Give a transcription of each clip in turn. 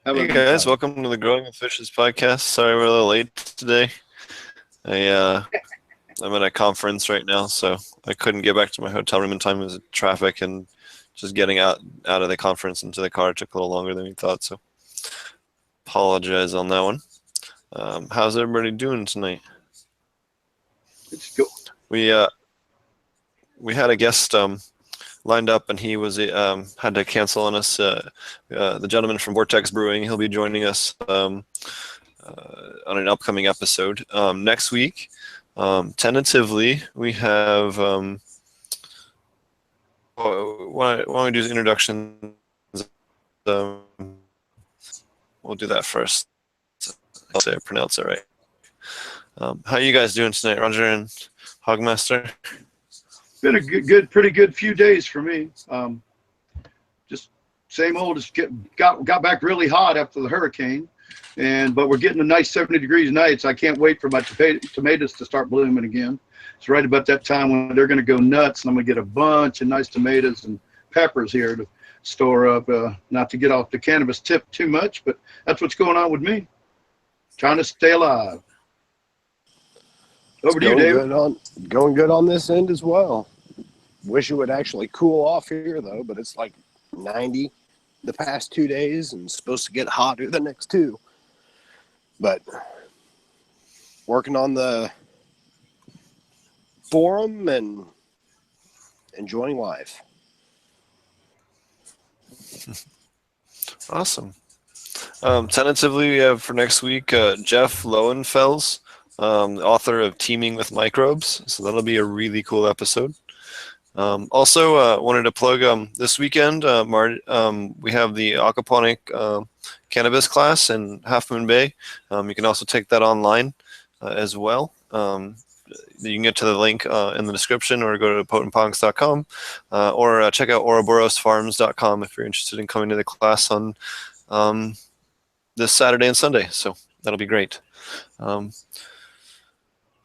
How Hey about you, guys, Tyler? welcome to the Growing with Fishes podcast. Sorry we're a little late today. I I'm at a conference right now, so I couldn't get back to my hotel room in time because of traffic and just getting out of the conference into the car took a little longer than we thought. So apologize on that one. How's everybody doing tonight? It's go. We uh we had a guest lined up and he was had to cancel on us. The gentleman from Vortex Brewing, he'll be joining us on an upcoming episode next week. Tentatively, we have. Why don't we do introductions? We'll do that first. I'll say I pronounce it right. How are you guys doing tonight, Roger and Hogmaster? Been a pretty good few days for me. Just same old. Just got back really hot after the hurricane, but we're getting a nice 70 degrees nights. I can't wait for my tomatoes to start blooming again. It's right about that time when they're going to go nuts, and I'm going to get a bunch of nice tomatoes and peppers here to store up. Not to get off the cannabis tip too much, but that's what's going on with me. Trying to stay alive. Over to you, David. Going good on this end as well. Wish it would actually cool off here though, but it's like 90 the past 2 days and supposed to get hotter the next two. But working on the forum and enjoying life. Awesome. Tentatively, we have for next week Jeff Lowenfels, the author of Teaming with Microbes. So that'll be a really cool episode. Also, wanted to plug this weekend. We have the aquaponic cannabis class in Half Moon Bay. You can also take that online as well. You can get to the link in the description or go to potentponks.com or check out ouroborosfarms.com if you're interested in coming to the class on this Saturday and Sunday. So that'll be great.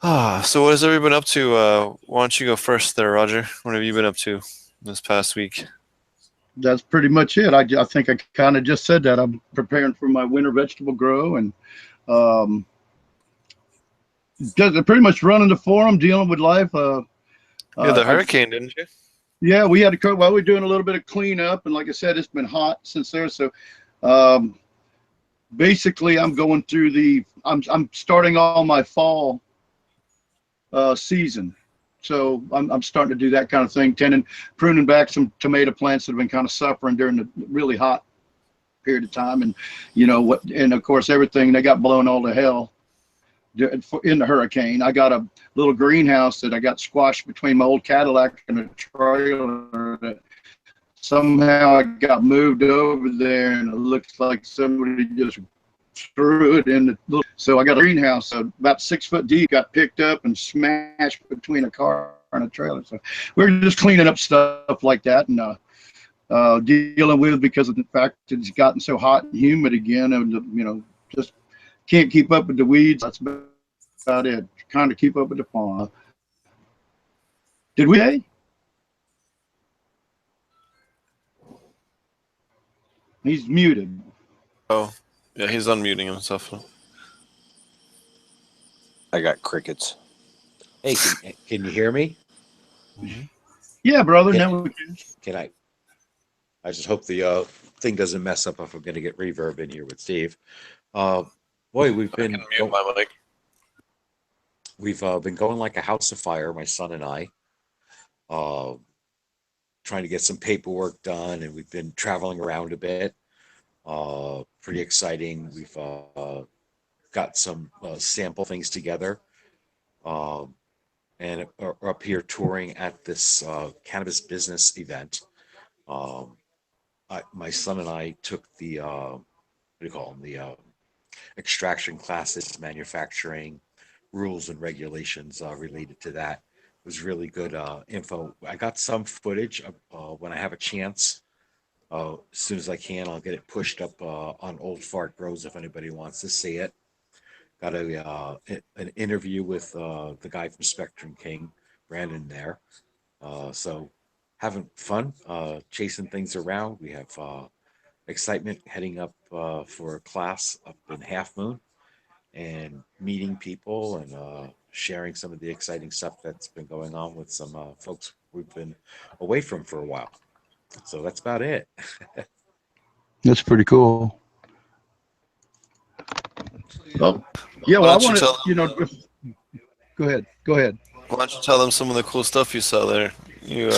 So what has everyone been up to? Why don't you go first there, Roger? What have you been up to this past week? That's pretty much it. I think I kind of just said that. I'm preparing for my winter vegetable grow and just pretty much running the forum, dealing with life. The hurricane, didn't you? Yeah, we had to. Well, we're doing a little bit of cleanup, and like I said, it's been hot since there. So basically, I'm going through I'm starting all my fall season. So I'm starting to do that kind of thing, pruning back some tomato plants that have been kind of suffering during the really hot period of time. And and of course, everything, they got blown all to hell in the hurricane. I got a little greenhouse that I got squashed between my old Cadillac and a trailer that somehow I got moved over there, and it looks like somebody just threw it in the. So I got a greenhouse about 6 foot deep, got picked up and smashed between a car and a trailer. So we're just cleaning up stuff like that and dealing with, because of the fact that it's gotten so hot and humid again, and just can't keep up with the weeds. That's about it. Kind of keep up with the fauna. Did we? He's muted. Oh, yeah, he's unmuting himself. I got crickets. Hey, can you hear me? Mm-hmm. Yeah, brother. Can, Now we can. can I? I just hope the thing doesn't mess up if I'm going to get reverb in here with Steve. Boy, we've I can mute my mic. been going like a house of fire. My son and I, trying to get some paperwork done, and we've been traveling around a bit. Pretty exciting. We've got some sample things together, and are up here touring at this cannabis business event. My son and I took the what do you call them, the extraction classes, manufacturing rules and regulations related to that. It was really good info. I got some footage when I have a chance. As soon as I can, I'll get it pushed up on Old Fart Bros if anybody wants to see it. Got an interview with the guy from Spectrum King, Brandon there. So having fun, chasing things around. We have excitement heading up for a class up in Half Moon and meeting people and sharing some of the exciting stuff that's been going on with some folks we've been away from for a while. So that's about it. That's pretty cool. Oh, yeah. Why Well, I don't you want tell to, go ahead. Go ahead. Why don't you tell them some of the cool stuff you saw there? You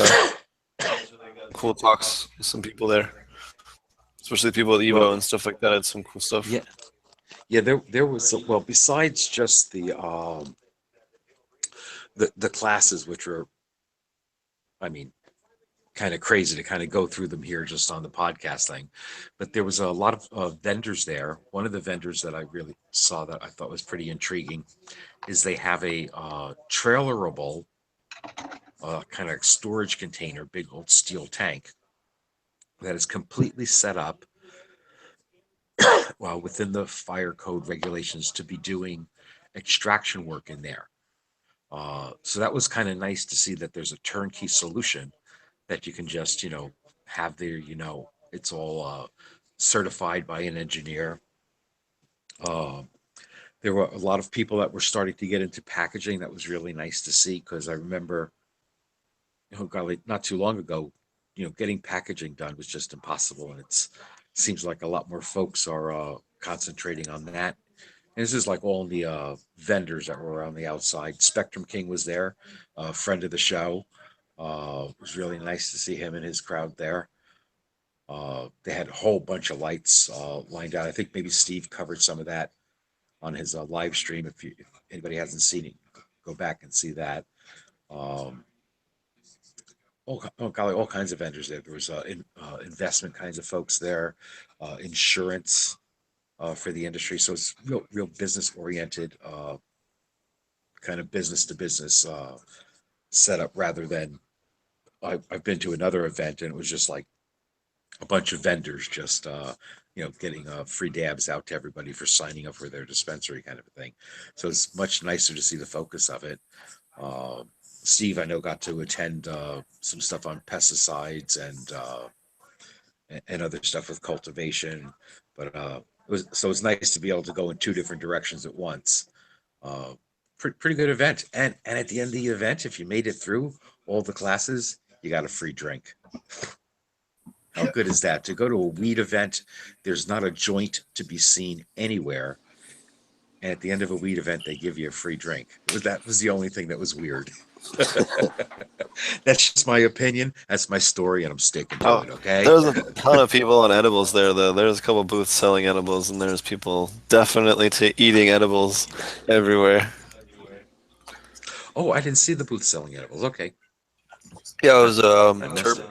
cool talks with some people there, especially people at Evo Well, and stuff like that. Had some cool stuff. yeah, yeah. There was well, besides just the classes, which were, I mean, kind of crazy to kind of go through them here just on the podcast thing. But there was a lot of vendors there. One of the vendors that I really saw that I thought was pretty intriguing is they have a trailerable kind of storage container, big old steel tank that is completely set up within the fire code regulations to be doing extraction work in there. So that was kind of nice to see that there's a turnkey solution that you can just, have there, it's all certified by an engineer. There were a lot of people that were starting to get into packaging. That was really nice to see because I remember, golly, not too long ago, getting packaging done was just impossible. And it seems like a lot more folks are concentrating on that. And this is like all the vendors that were on the outside. Spectrum King was there, a friend of the show. It was really nice to see him and his crowd there. They had a whole bunch of lights lined out. I think maybe Steve covered some of that on his live stream. If anybody hasn't seen it, go back and see that. Golly, all kinds of vendors there. There was investment kinds of folks there, insurance for the industry. So it's real business oriented, kind of business to business setup rather than I've been to another event and it was just like a bunch of vendors just getting free dabs out to everybody for signing up for their dispensary kind of a thing. So it's much nicer to see the focus of it. Steve, I know, got to attend some stuff on pesticides and other stuff with cultivation, but it's nice to be able to go in two different directions at once. Pretty good event, and at the end of the event, if you made it through all the classes, you got a free drink. How good is that? To go to a weed event, there's not a joint to be seen anywhere. And at the end of a weed event, they give you a free drink. That was the only thing that was weird. That's just my opinion. That's my story, and I'm sticking to it, okay? There's a ton of people on edibles there, though. There's a couple booths selling edibles, and there's people definitely eating edibles everywhere. Oh, I didn't see the booth selling edibles. Okay. Yeah, it was I missed it.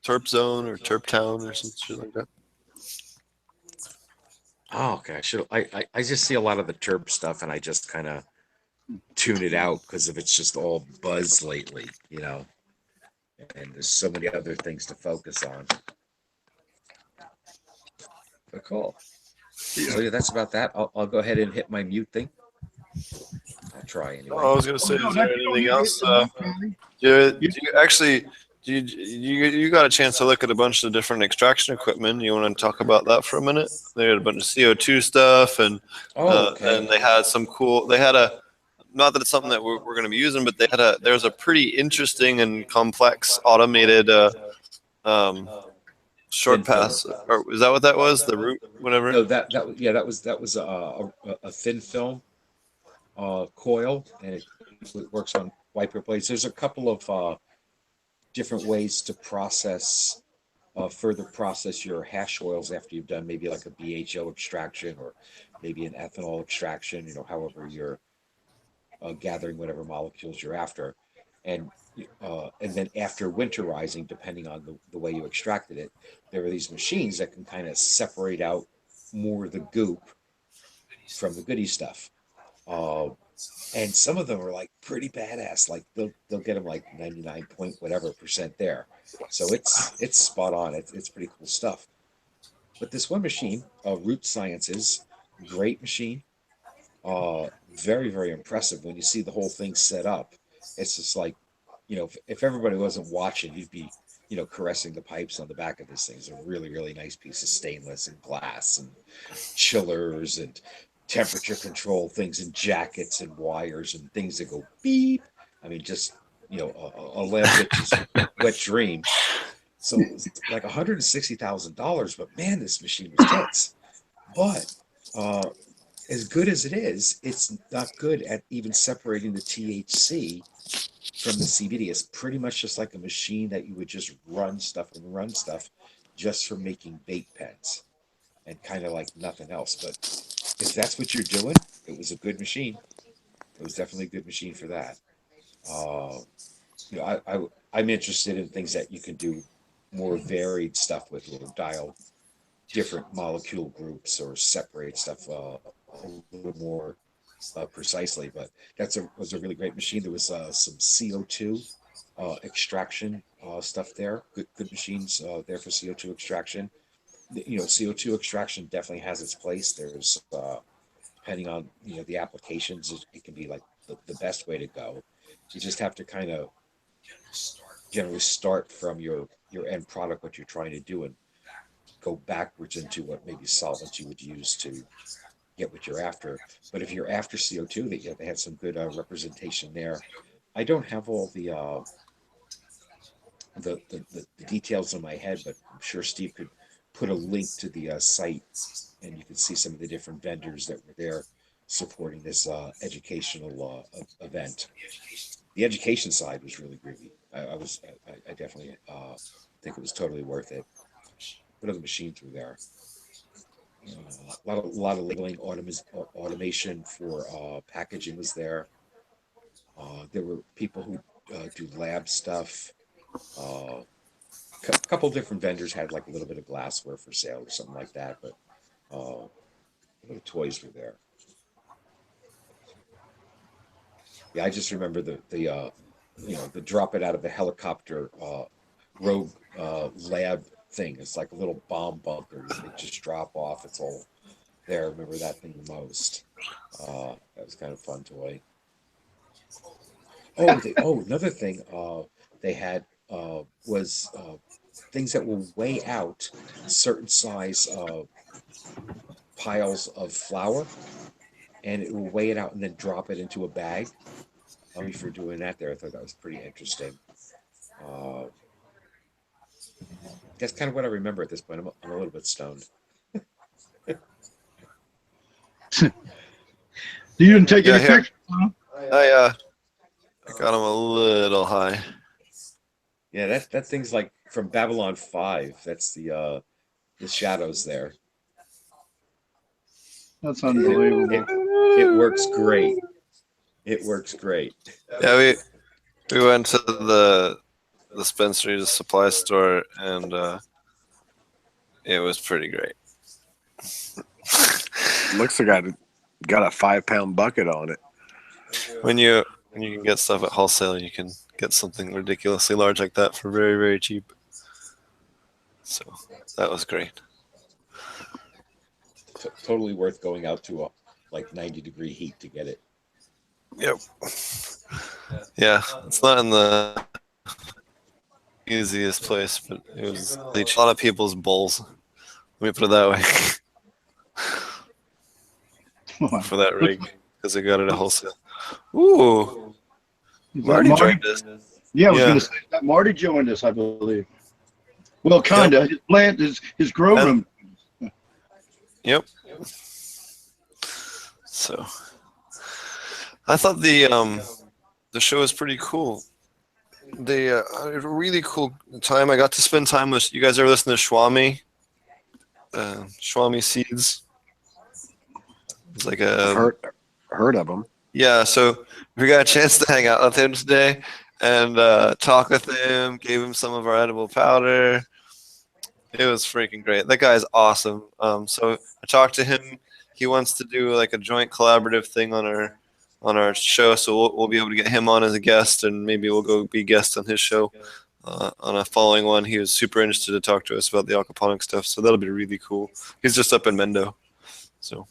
Terp Zone or Terp Town or some shit like that. Oh, okay. I just see a lot of the terp stuff, and I just kind of tune it out because of it's just all buzz lately, and there's so many other things to focus on. But cool. So yeah, that's about that. I'll go ahead and hit my mute thing. I'll try anyway. Oh, I was gonna say, is there anything else? You got a chance to look at a bunch of different extraction equipment. You want to talk about that for a minute? They had a bunch of CO2 stuff, and and they had some cool. They had a, not that it's something that we're going to be using, but there's a pretty interesting and complex automated short pass. Or is that what that was? The root, whatever. No, that was a thin film coil, and it works on wiper blades. There's a couple of different ways to further process your hash oils after you've done maybe like a BHO extraction or maybe an ethanol extraction, however you're gathering whatever molecules you're after. And then after winterizing, depending on the way you extracted it, there are these machines that can kind of separate out more of the goop from the goody stuff. And some of them are like pretty badass. Like they'll get them like 99 point whatever % there. So it's spot on. It's pretty cool stuff. But this one machine, Root Sciences, great machine. Very, very impressive when you see the whole thing set up. It's just like, if everybody wasn't watching, you'd be caressing the pipes on the back of this thing. It's a really, really nice piece of stainless and glass and chillers and temperature control things and jackets and wires and things that go beep. I mean, just, a lamb bitch's wet dream. So it's like $160,000, but man, this machine was tits. But as good as it is, it's not good at even separating the THC from the CBD. It's pretty much just like a machine that you would just run stuff just for making vape pens and kind of like nothing else. But if that's what you're doing, it was a good machine. It was definitely a good machine for that. I'm interested in things that you can do more varied stuff with, or dial different molecule groups or separate stuff a little more precisely. But was a really great machine. There was some CO2 extraction stuff there. Good machines there for CO2 extraction. CO2 extraction definitely has its place. There's depending on the applications, it can be like the best way to go. You just have to kind of generally start from your end product, what you're trying to do, and go backwards into what maybe solvents you would use to get what you're after. But if you're after CO2, they had some good representation there. I don't have all the details in my head, but I'm sure Steve could put a link to the site, and you can see some of the different vendors that were there supporting this educational event. The education side was really groovy. I definitely think it was totally worth it. What other machines were there? A lot of labeling automation for packaging was there. There were people who do lab stuff. A couple different vendors had like a little bit of glassware for sale or something like that, but little toys were there. Yeah, I just remember the drop it out of the helicopter rogue lab thing. It's like a little bomb bunker. They just drop off. It's all there. I remember that thing the most. That was kind of a fun toy. Another thing they had was things that will weigh out certain size piles of flour, and it will weigh it out and then drop it into a bag. For doing that there, I thought that was pretty interesting. That's kind of what I remember at this point. I'm a little bit stoned. You didn't take any pictures, huh? I got him a little high. Yeah, that thing's like from Babylon 5. That's the shadows there. That's unbelievable. It works great. It works great. Yeah, we went to the Spencer's supply store, and it was pretty great. Looks like I got a 5-pound bucket on it. When you can get stuff at wholesale, you can get something ridiculously large like that for very, very cheap. So that was great. Totally worth going out to 90-degree heat to get it. Yep. Yeah, it's not in the easiest place, but it was a lot of people's bowls. Let me put it that way. For that rig, because I got it at wholesale. Ooh, Marty joined us. Yeah, I was going to say that Marty joined us, I believe. Well, kind of. His plant, his grow room. Yep. So, I thought the show was pretty cool. They had a really cool time. I got to spend time with you guys. Ever listen to Swami? Swami Seeds. It's like a heard of them. Yeah, so we got a chance to hang out with him today and talk with him. Gave him some of our edible powder. It was freaking great. That guy's awesome. So I talked to him. He wants to do like a joint collaborative thing on our show, so we'll be able to get him on as a guest, and maybe we'll go be guests on his show on a following one. He was super interested to talk to us about the aquaponic stuff, so that'll be really cool. He's just up in Mendo, so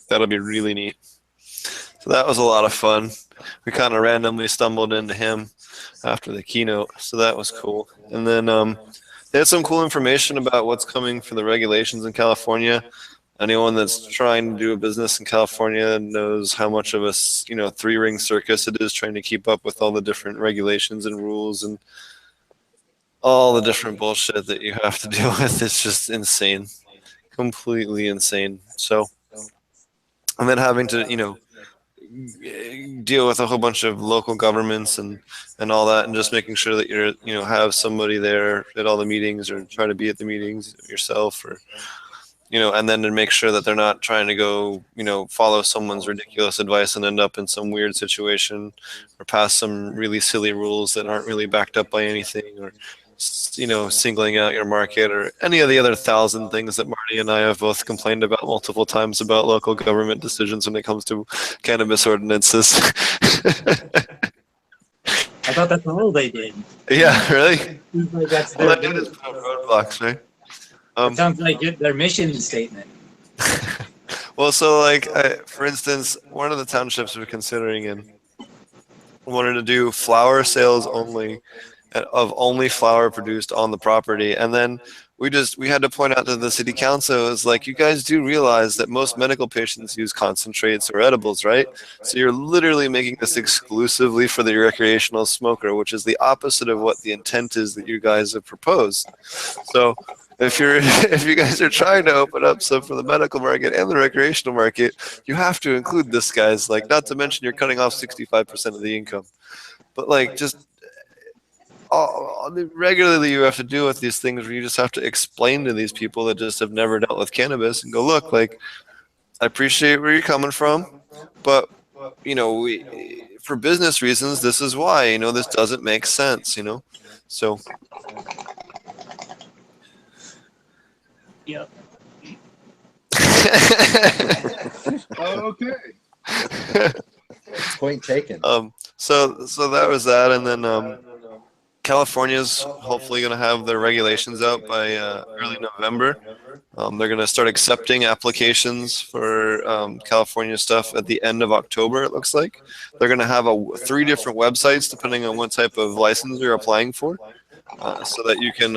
that'll be really neat. So that was a lot of fun. We kind of randomly stumbled into him after the keynote, so that was cool. And then they had some cool information about what's coming for the regulations in California. Anyone that's trying to do a business in California knows how much of a three-ring circus it is trying to keep up with all the different regulations and rules and all the different bullshit that you have to deal with. It's just insane, completely insane. So, and then having to deal with a whole bunch of local governments and all that, and just making sure that you're have somebody there at all the meetings or try to be at the meetings yourself, or and then to make sure that they're not trying to go follow someone's ridiculous advice and end up in some weird situation or pass some really silly rules that aren't really backed up by anything, or singling out your market, or any of the other 1,000 things that Marty and I have both complained about multiple times about local government decisions when it comes to cannabis ordinances. I thought that's all they did. Yeah, really? Like that's All their they did is put up roadblocks, right? it sounds like their mission statement. Well, so for instance, one of the townships we're considering in wanted to do flower sales only, of only flower produced on the property. And then we had to point out to the city council, is like, you guys do realize that most medical patients use concentrates or edibles, right? So you're literally making this exclusively for the recreational smoker, which is the opposite of what the intent is that you guys have proposed. So if you guys are trying to open up some for the medical market and the recreational market, you have to include this, guys. Like, not to mention you're cutting off 65% of the income. But regularly you have to deal with these things where you just have to explain to these people that just have never dealt with cannabis and go, look, I appreciate where you're coming from, but for business reasons, this is why, this doesn't make sense, so. Yep. Okay. Point taken. So that was that, and then California's hopefully going to have their regulations out by early November. They're going to start accepting applications for California stuff at the end of October, it looks like. They're going to have 3 different websites depending on what type of license you're applying for, so that you can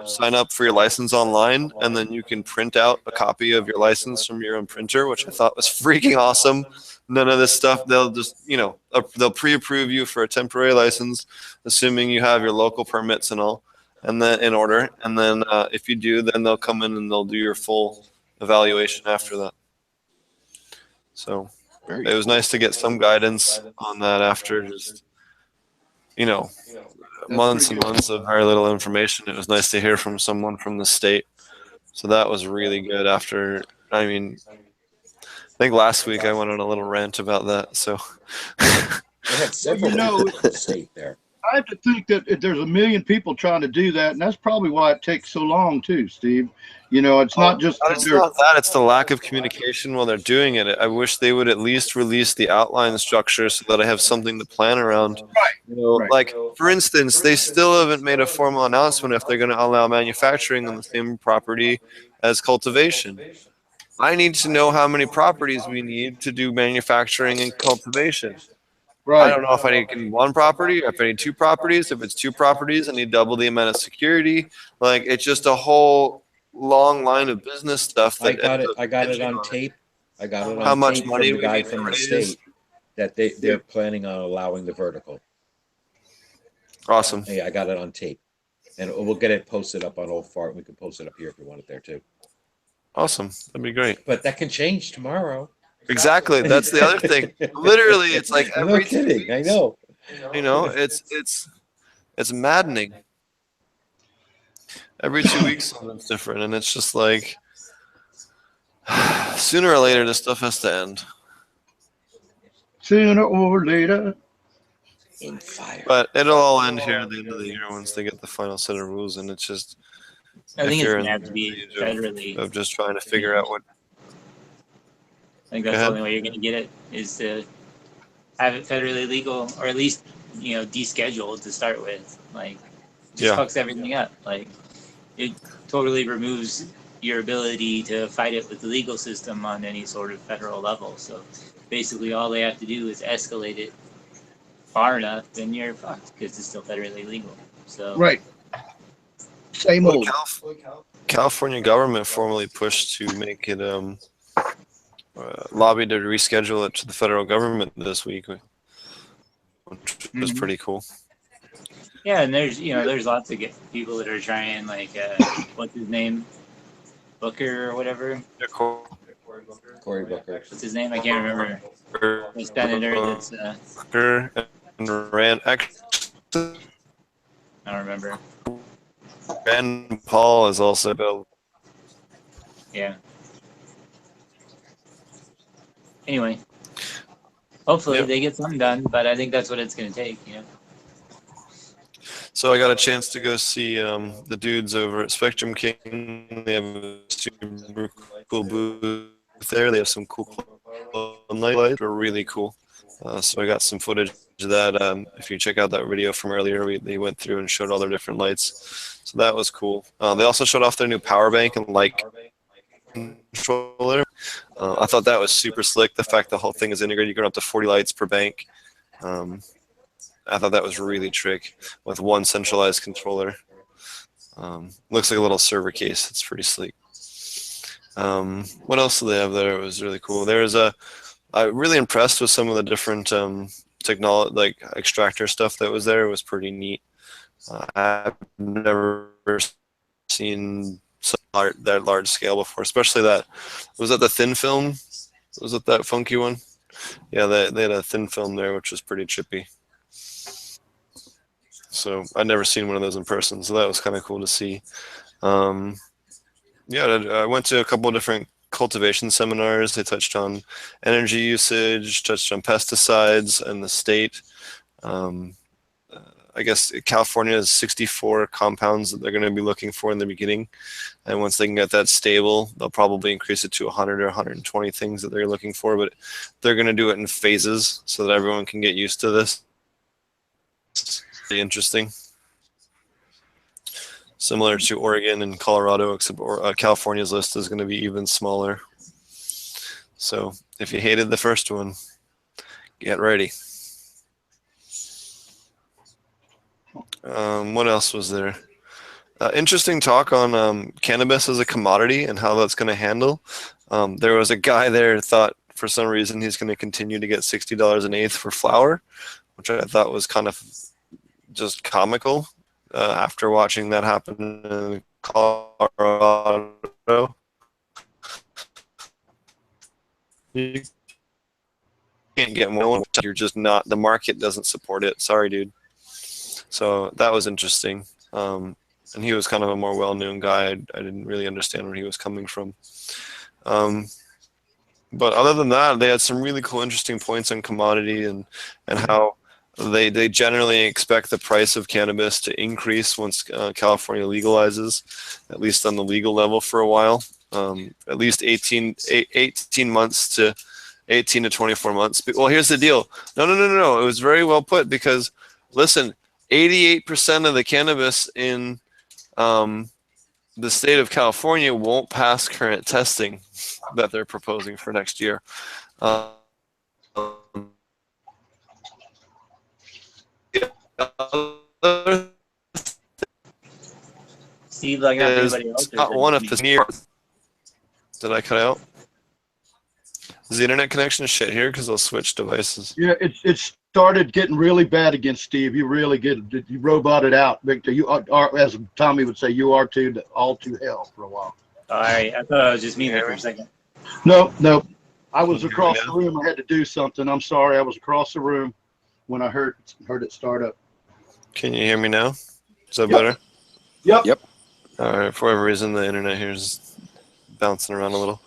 sign up for your license online, and then you can print out a copy of your license from your own printer, which I thought was freaking awesome. None of this stuff, they'll just, they'll pre-approve you for a temporary license, assuming you have your local permits and all, and then in order. And then if you do, then they'll come in and they'll do your full evaluation after that. So it was nice to get some guidance on that after just, months and months of very little information. It was nice to hear from someone from the state. So that was really good after, I think last week I went on a little rant about that. So They had several people from the state there. I have to think that there's a million people trying to do that, and that's probably why it takes so long too, Steve. It's not just it's not that, it's the lack of communication while they're doing it. I wish they would at least release the outline structure so that I have something to plan around. Right. Like, for instance, they still haven't made a formal announcement if they're going to allow manufacturing on the same property as cultivation. I need to know how many properties we need to do manufacturing and cultivation. Right. I don't know if I need 1 property, or if I need 2 properties. If it's 2 properties, I need double the amount of security. It's just a whole long line of business stuff. I got it on tape. I got it on How much tape money from the we guy need to from the raise. state that they're planning on allowing the vertical. Awesome. Hey, I got it on tape. And we'll get it posted up on Old Fart. We can post it up here if you want it there too. Awesome. That'd be great. But that can change tomorrow. Exactly. That's the other thing. Literally, it's like No every kidding. I know. It's maddening. Every 2 weeks something's different, and it's just like sooner or later this stuff has to end. Sooner or later. In fire. But it'll all end here at the end of the year once they get the final set of rules, and it's just I think if it's you're going to in have to be the stage federally. of just trying to figure out what. I think that's the only way you're going to get it, is to have it federally legal, or at least descheduled to start with. Fucks everything up. It totally removes your ability to fight it with the legal system on any sort of federal level. So basically all they have to do is escalate it far enough, then you're fucked because it's still federally legal. So Right. Same Well, old. California government formally pushed to make it lobby to reschedule it to the federal government this week, which was pretty cool. yeah, and there's lots of people that are trying, like what's his name, Booker or whatever. Cory Booker. What's his name? I can't remember. The senator that's Booker and Rand. I don't remember. Rand Paul is also a bill. Yeah. Anyway, hopefully they get something done, but I think that's what it's going to take. So I got a chance to go see the dudes over at Spectrum King. They have a super cool booth there. They have some cool lights. They're really cool. So I got some footage of that. If you check out that video from earlier, they went through and showed all their different lights. So that was cool. They also showed off their new power bank and light controller. I thought that was super slick. The fact the whole thing is integrated, you can go up to 40 lights per bank. I thought that was really trick with one centralized controller. Looks like a little server case. It's pretty sleek. What else do they have there? It was really cool. I'm really impressed with some of the different technology, like extractor stuff that was there. It was pretty neat. I've never seen that large scale before, especially that. Was that the thin film? Was it that funky one? Yeah, they had a thin film there, which was pretty chippy. So I'd never seen one of those in person, so that was kind of cool to see. I went to a couple of different cultivation seminars. They touched on energy usage, touched on pesticides and the state. I guess California has 64 compounds that they're going to be looking for in the beginning. And once they can get that stable, they'll probably increase it to 100 or 120 things that they're looking for. But they're going to do it in phases so that everyone can get used to this. It's pretty interesting. Similar to Oregon and Colorado, except California's list is going to be even smaller. So if you hated the first one, get ready. What else was there? Interesting talk on cannabis as a commodity and how that's going to handle. There was a guy there who thought for some reason he's going to continue to get $60 an eighth for flower, which I thought was kind of just comical after watching that happen in Colorado. You can't get more. You're just not. The market doesn't support it. Sorry, dude. So that was interesting. And he was kind of a more well-known guy. I didn't really understand where he was coming from. But other than that, they had some really cool, interesting points on commodity and how they generally expect the price of cannabis to increase once California legalizes, at least on the legal level for a while. At least 18 months to 18 to 24 months. Well, here's the deal. No. It was very well put because, listen, 88% of the cannabis in the state of California won't pass current testing that they're proposing for next year. Steve, like everybody else, not one of the near. Did I cut out? Is the internet connection shit here? Because I'll switch devices. Yeah, it started getting really bad against Steve. You really you roboted out, Victor. You are, as Tommy would say, you are all too hell for a while. All right, I thought it was just me there for a second. No. I was across the room. I had to do something. I'm sorry. I was across the room when I heard it start up. Can you hear me now? Is that better? Yep. All right. For whatever reason, the internet here is bouncing around a little.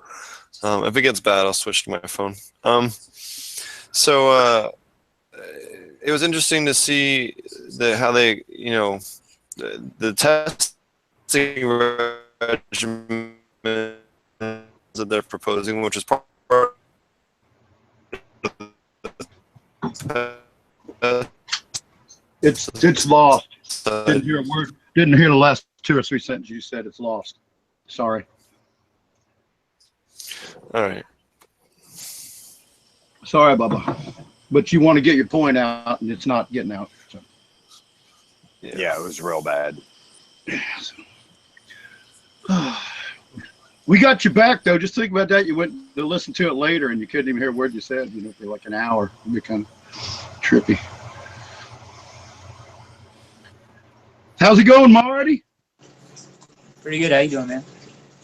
If it gets bad, I'll switch to my phone. So it was interesting to see how they, the testing regimen that they're proposing, which is part it's lost. Didn't hear a word. Didn't hear the last 2 or 3 sentences you said. It's lost. Sorry. All right. Sorry, Bubba. But you want to get your point out, and it's not getting out. So. Yeah, it was real bad. We got you back, though. Just think about that. You went to listen to it later, and you couldn't even hear a word you said, for like an hour. It'd be kind of trippy. How's it going, Marty? Pretty good. How you doing, man?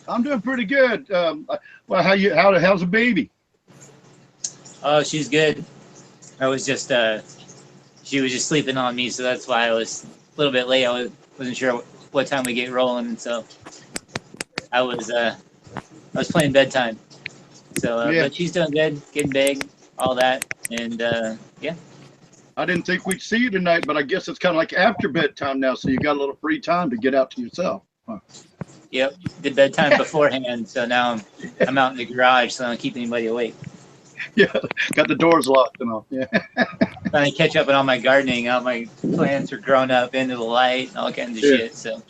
I'm doing pretty good. Well, how's the baby? Oh, she's good. I was just she was just sleeping on me, so that's why I was a little bit late. I wasn't sure what time we get rolling, and so I was playing bedtime. So, Yeah. but she's doing good, getting big, all that, and yeah. I didn't think we'd see you tonight, but I guess it's kind of like after bedtime now, so you got a little free time to get out to yourself. Huh. Yep, did bedtime beforehand, so now I'm out in the garage, so I don't keep anybody awake. Yeah, got the doors locked and all. Yeah. Trying to catch up on all my gardening. All my plants are grown up into the light and all kinds of shit. So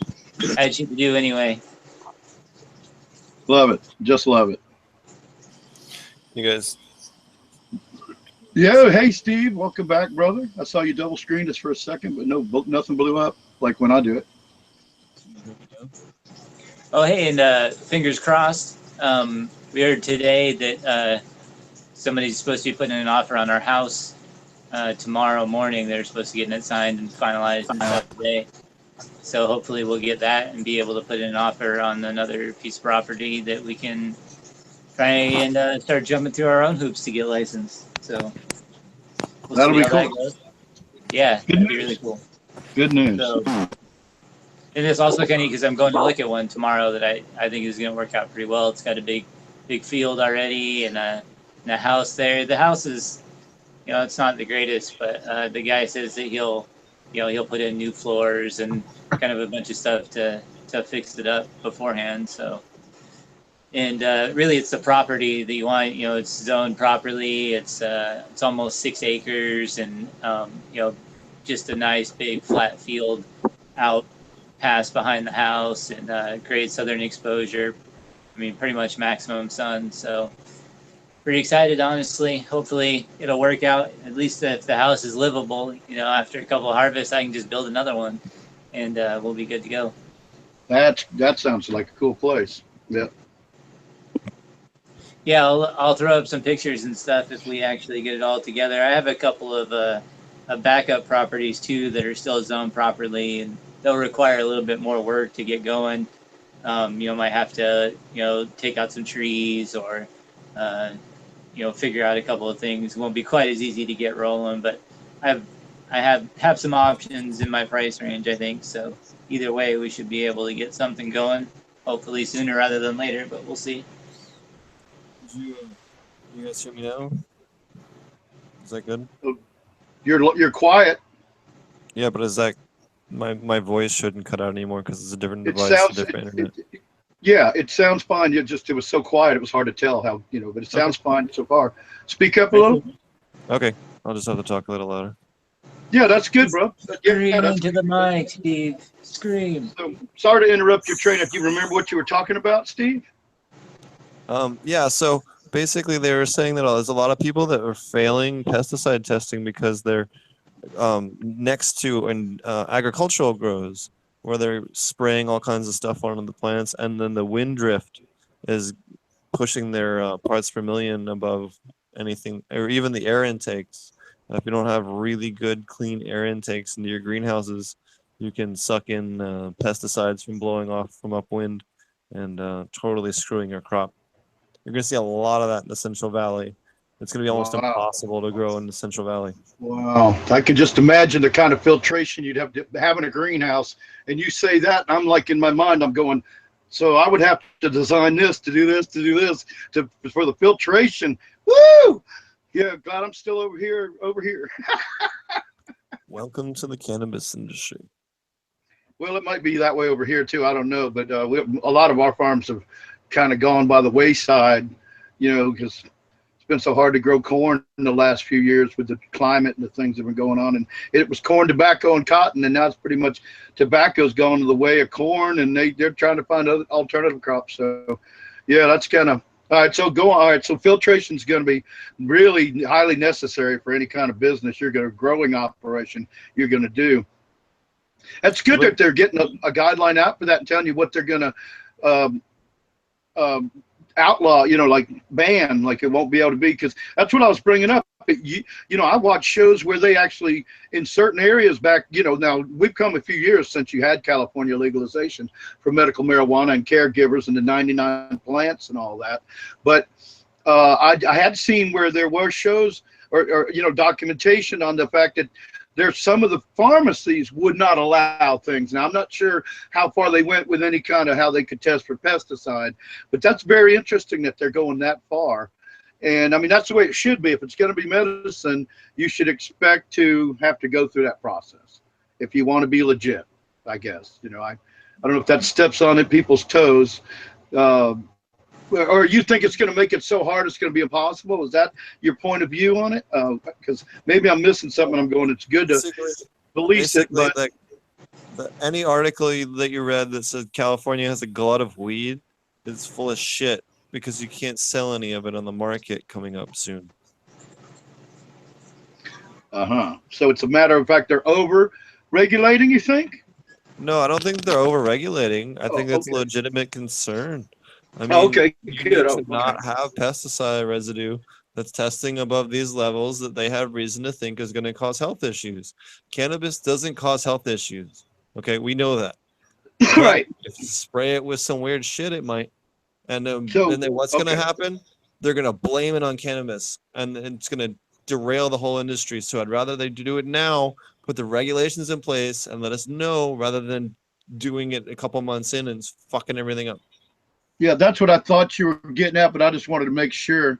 I had shit to do anyway. Love it. Just love it. You guys. Yeah. Hey, Steve. Welcome back, brother. I saw you double screened us for a second, but nothing blew up like when I do it. Oh, hey, and fingers crossed. We heard today that somebody's supposed to be putting in an offer on our house tomorrow morning. They're supposed to get it signed and finalized and stuff today. So hopefully we'll get that and be able to put in an offer on another piece of property that we can try and start jumping through our own hoops to get licensed. So we'll That'll see be how cool. that goes. Yeah, that'd be really cool. Good news. So, and it's also kind of neat because I'm going to look at one tomorrow that I think is going to work out pretty well. It's got a big field already and a house there. The house is, it's not the greatest, but the guy says that he'll put in new floors and kind of a bunch of stuff to fix it up beforehand. So, and really, it's the property that you want. It's zoned properly. It's almost 6 acres, and just a nice big flat field out past behind the house, and great southern exposure. I mean, pretty much maximum sun. So pretty excited, honestly. Hopefully it'll work out. At least if the house is livable, after a couple of harvests, I can just build another one, and we'll be good to go. That sounds like a cool place. Yeah. Yeah, I'll throw up some pictures and stuff if we actually get it all together. I have a couple of backup properties too that are still zoned properly, and they'll require a little bit more work to get going. Might have to take out some trees or figure out a couple of things. It won't be quite as easy to get rolling, but I have some options in my price range, I think. So either way, we should be able to get something going, hopefully sooner rather than later, but we'll see. You guys hear me now? Is that good? You're quiet. Yeah, but is that my voice shouldn't cut out anymore because it's a different device, different internet. Yeah, it sounds fine. It was so quiet, it was hard to tell how, but it sounds fine so far. Speak up a little. Okay, I'll just have to talk a little louder. Yeah, that's good, bro. Scream into the mic, Steve. Scream. So, sorry to interrupt your train. If you remember what you were talking about, Steve? Yeah, so basically they were saying that there's a lot of people that are failing pesticide testing because they're next to agricultural grows where they're spraying all kinds of stuff onto the plants, and then the wind drift is pushing their parts per million above anything, or even the air intakes. If you don't have really good, clean air intakes into your greenhouses, you can suck in pesticides from blowing off from upwind and totally screwing your crop. You're going to see a lot of that in the Central Valley. It's going to be almost impossible to grow in the Central Valley. Wow. I can just imagine the kind of filtration you'd have to have in a greenhouse. And you say that, and I'm like, in my mind, I'm going, so I would have to design this, to do this, for the filtration. Woo! Yeah, glad I'm still over here. Welcome to the cannabis industry. Well, it might be that way over here, too. I don't know. But a lot of our farms have kind of gone by the wayside, because it's been so hard to grow corn in the last few years with the climate and the things that have been going on. And it was corn, tobacco, and cotton, and now it's pretty much tobacco's gone to the way of corn, and they're trying to find other alternative crops. So, yeah, that's kind of All right, so go on. All right, so filtration is going to be really highly necessary for any kind of business you're going to growing operation you're going to do. That's good that they're getting a guideline out for that and telling you what they're going to um, outlaw, like ban, like it won't be able to be, because that's what I was bringing up. I watch shows where they actually in certain areas back, now we've come a few years since you had California legalization for medical marijuana and caregivers and the 99 plants and all that. But I had seen where there were shows or documentation on the fact that there's some of the pharmacies would not allow things. Now, I'm not sure how far they went with any kind of how they could test for pesticide, but that's very interesting that they're going that far. And I mean, that's the way it should be. If it's going to be medicine, you should expect to have to go through that process if you want to be legit, I guess. I don't know if that steps on people's toes. Or you think it's going to make it so hard it's going to be impossible? Is that your point of view on it? Because maybe I'm missing something. I'm going, it's good to police it, but any article that you read that said California has a glut of weed is full of shit, because you can't sell any of it on the market coming up soon. So it's a matter of fact they're over regulating, you think? No, I don't think they're over regulating. I think that's okay. a legitimate concern. I mean, okay, you good. need to not have pesticide residue that's testing above these levels that they have reason to think is going to cause health issues. Cannabis doesn't cause health issues. Okay, we know that. Right. If you spray it with some weird shit, it might. And then what's going to happen? They're going to blame it on cannabis, and it's going to derail the whole industry. So I'd rather they do it now, put the regulations in place, and let us know, rather than doing it a couple months in and fucking everything up. Yeah, that's what I thought you were getting at, but I just wanted to make sure.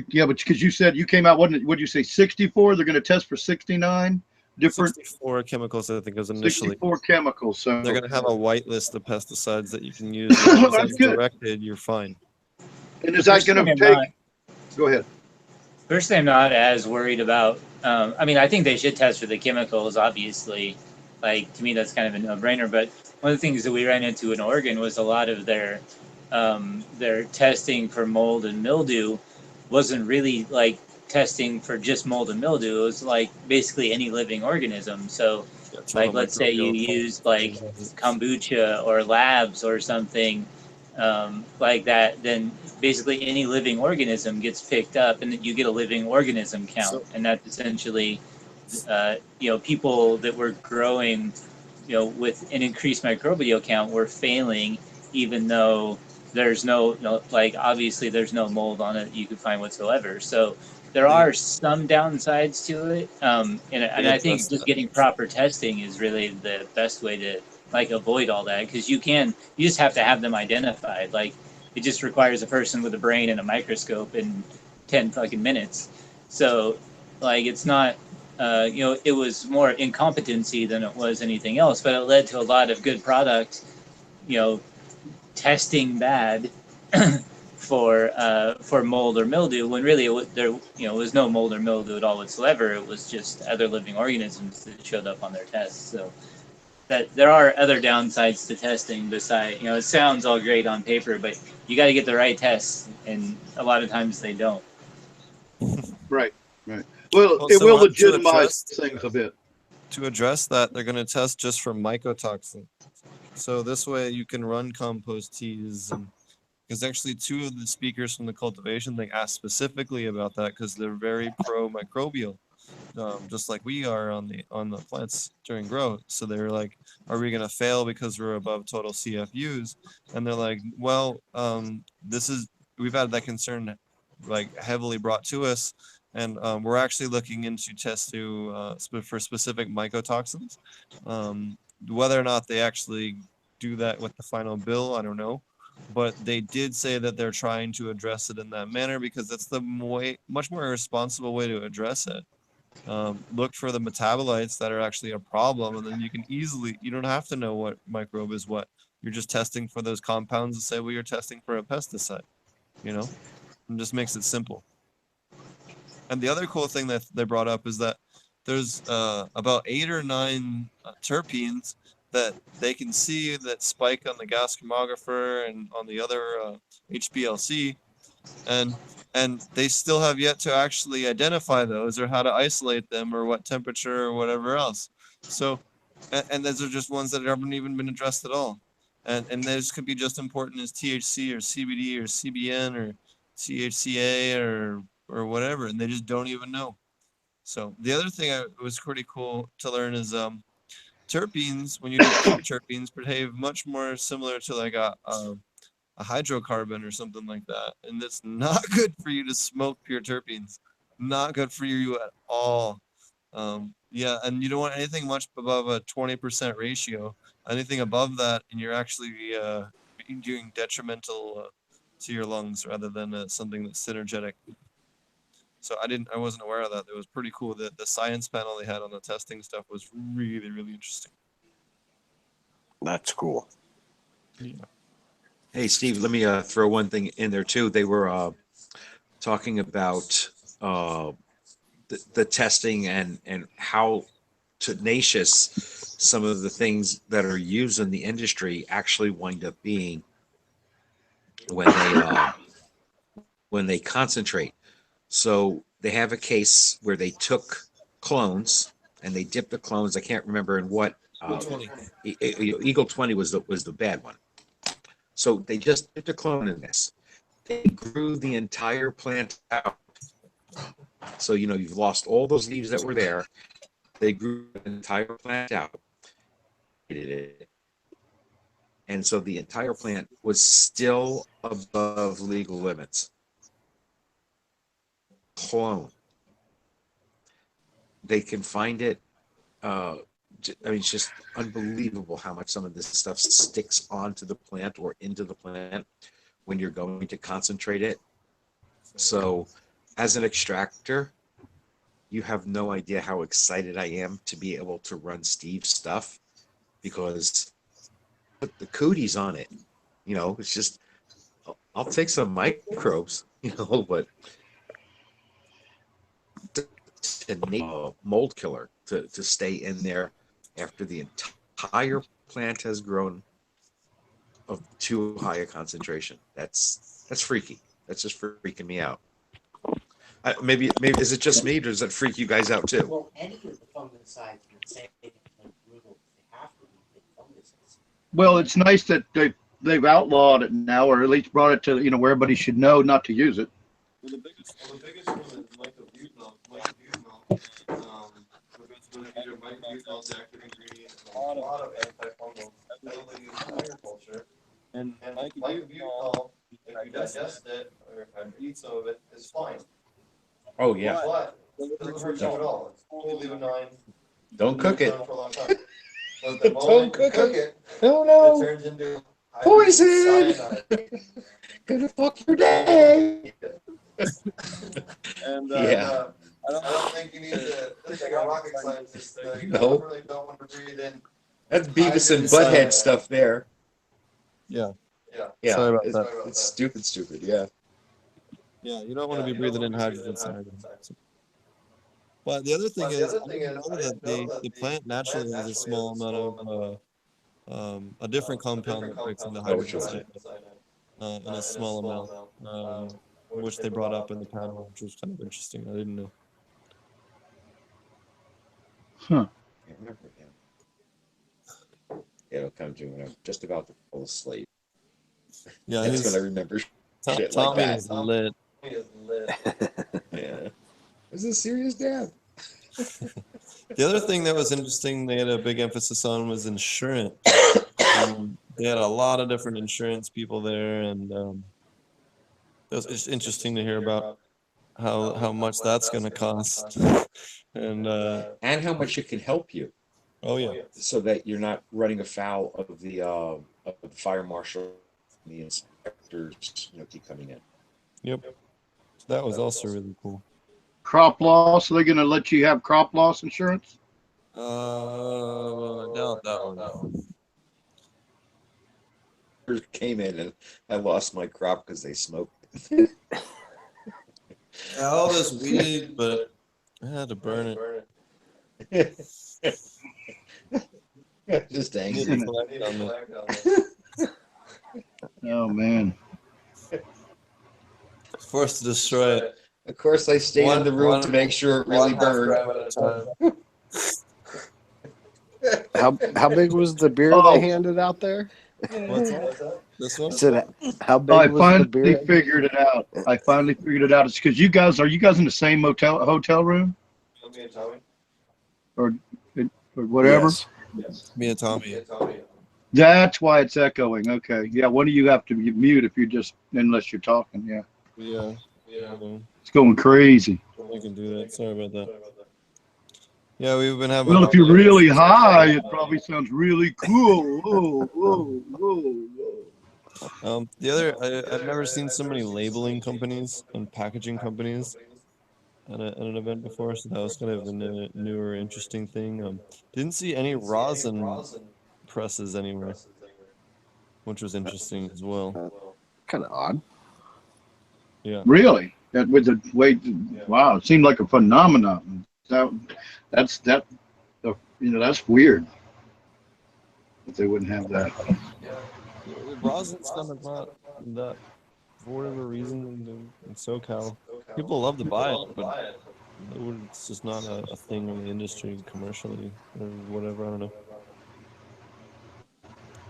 Yeah, but because you said you came out, what did you say, 64? They're going to test for 69 different 64 chemicals, I think, was initially. 64 chemicals. So they're going to have a white list of pesticides that you can use. As directed, you're fine. And is that going to take? Go ahead. Personally, I'm not as worried about. I mean, I think they should test for the chemicals. Obviously, like, to me, that's kind of a no-brainer. But one of the things that we ran into in Oregon was a lot of their testing for mold and mildew wasn't really like testing for just mold and mildew. It was like basically any living organism. So like, let's say you used like kombucha or labs or something like that, then basically any living organism gets picked up, and then you get a living organism count. And that's essentially people that were growing with an increased microbial count were failing, even though there's obviously there's no mold on it you could find whatsoever. So there are some downsides to it. And I think just getting proper testing is really the best way to avoid all that, because you just have to have them identified. Like, it just requires a person with a brain and a microscope in 10 fucking minutes. So it's not, it was more incompetency than it was anything else, but it led to a lot of good products, testing bad for mold or mildew, when really there was no mold or mildew at all whatsoever. It was just other living organisms that showed up on their tests. So that there are other downsides to testing besides, it sounds all great on paper, but you got to get the right tests, and a lot of times they don't. Right. Well, it will legitimize things a bit. To address that, they're going to test just for mycotoxin. So this way you can run compost teas, and because actually two of the speakers from the cultivation, they asked specifically about that because they're very pro-microbial, just like we are on the plants during growth. So they're like, are we going to fail because we're above total CFUs? And they're like, well, we've had that concern heavily brought to us, and we're actually looking into tests for specific mycotoxins. Whether or not they actually do that with the final bill, I don't know. But they did say that they're trying to address it in that manner, because that's the much more responsible way to address it. Look for the metabolites that are actually a problem, and then you don't have to know what microbe is what. You're just testing for those compounds and say, well, you're testing for a pesticide, and just makes it simple. And the other cool thing that they brought up is that there's about 8 or 9 terpenes that they can see that spike on the gas chromatographer and on the other HPLC, and they still have yet to actually identify those or how to isolate them or what temperature or whatever else. So, and those are just ones that haven't even been addressed at all. And those could be just important as THC or CBD or CBN or THCA or whatever, and they just don't even know. So the other thing was pretty cool to learn is terpenes, when you do pure terpenes, behave much more similar to like a hydrocarbon or something like that. And it's not good for you to smoke pure terpenes. Not good for you at all. Yeah, and you don't want anything much above a 20% ratio. Anything above that, and you're actually doing detrimental to your lungs rather than something that's synergetic. So I wasn't aware of that. It was pretty cool. That the science panel they had on the testing stuff was really, really interesting. That's cool. Yeah. Hey, Steve, let me throw one thing in there too. They were talking about the testing and how tenacious some of the things that are used in the industry actually wind up being when they concentrate. So they have a case where they took clones and they dipped the clones. I can't remember in what. Eagle 20 was the bad one. So they just dipped a clone in this. They grew the entire plant out. So you've lost all those leaves that were there. They grew the entire plant out. And so the entire plant was still above legal limits. Clone. They can find it. It's just unbelievable how much some of this stuff sticks onto the plant or into the plant when you're going to concentrate it. So as an extractor, you have no idea how excited I am to be able to run Steve's stuff, because put the cooties on it. It's just, I'll take some microbes, but to mold killer to stay in there after the entire plant has grown of too high a concentration. That's freaky. That's just freaking me out. Maybe is it just me, or does that freak you guys out too? Well, any of the fungicides would say they have to be fungicides. Well, it's nice that they've outlawed it now, or at least brought it to where everybody should know not to use it. Well, the biggest one is mycobutanol. Mycobutanol is the active ingredient in a lot of antifungals heavily used in agriculture. And mycobutanol, if you digest it or eat some of it, is fine. Oh yeah. But it doesn't hurt you at all. It's totally benign. Don't cook it. For a long time. But the Don't moment cook you it. No. it turns into Poison. Gonna fuck your day. And Yeah. I don't think you need to take a rocket scientist. You No. really don't want to breathe in. That's Beavis and Butthead stuff there. Yeah. Yeah. Sorry about it's, that. it's stupid. Yeah. Yeah, you don't want to be breathing in hydrogen cyanide. But the other thing is, I didn't know that the plant naturally has a small amount of a different compound that breaks into hydrogen cyanide in a small amount, which they brought up in the panel, which was kind of interesting. I didn't know. Huh. Can't remember again. It'll come to when I'm just about to fall asleep. Yeah, That's when I remember shit like Tommy that. is lit. Yeah. It was a serious death. The other thing that was interesting, they had a big emphasis on was insurance. They had a lot of different insurance people there, and it was just interesting to hear about how much that's going to cost, and how much it can help you, oh yeah, so that you're not running afoul of the fire marshal and the inspectors, keep coming in. yep, that was also really cool. Crop loss? Are they going to let you have crop loss insurance? I doubt that one. Came in and I lost my crop because they smoked. All this weed, but I had to burn it. Just angry. Oh man. Forced to destroy it. Of course, I stayed in the room to make sure it really burned. How big was the beer Oh. they handed out there? What's that? This one? I said, how big I was the finally beer? figured it out. It's because are you guys in the same hotel room or whatever? Yes. Me and Tommy. That's why it's echoing. Okay. Yeah. One of you have to mute unless you're talking. Yeah. Yeah. It's going crazy. I can do that. Sorry about that. Yeah, we've been having. Well, if you're really high, it probably sounds really cool. Whoa. I've never seen so many labeling companies and packaging companies at an event before, so that was kind of a newer, interesting thing. Didn't see any rosin presses anywhere, which was interesting as well. Kind of odd. Yeah. Really? That with the way, wow, it seemed like a phenomenon. That's weird that they wouldn't have that. Rosin's kind of not that, for whatever reason, in SoCal. People love to buy it, but it's just not a thing in the industry commercially or whatever. I don't know.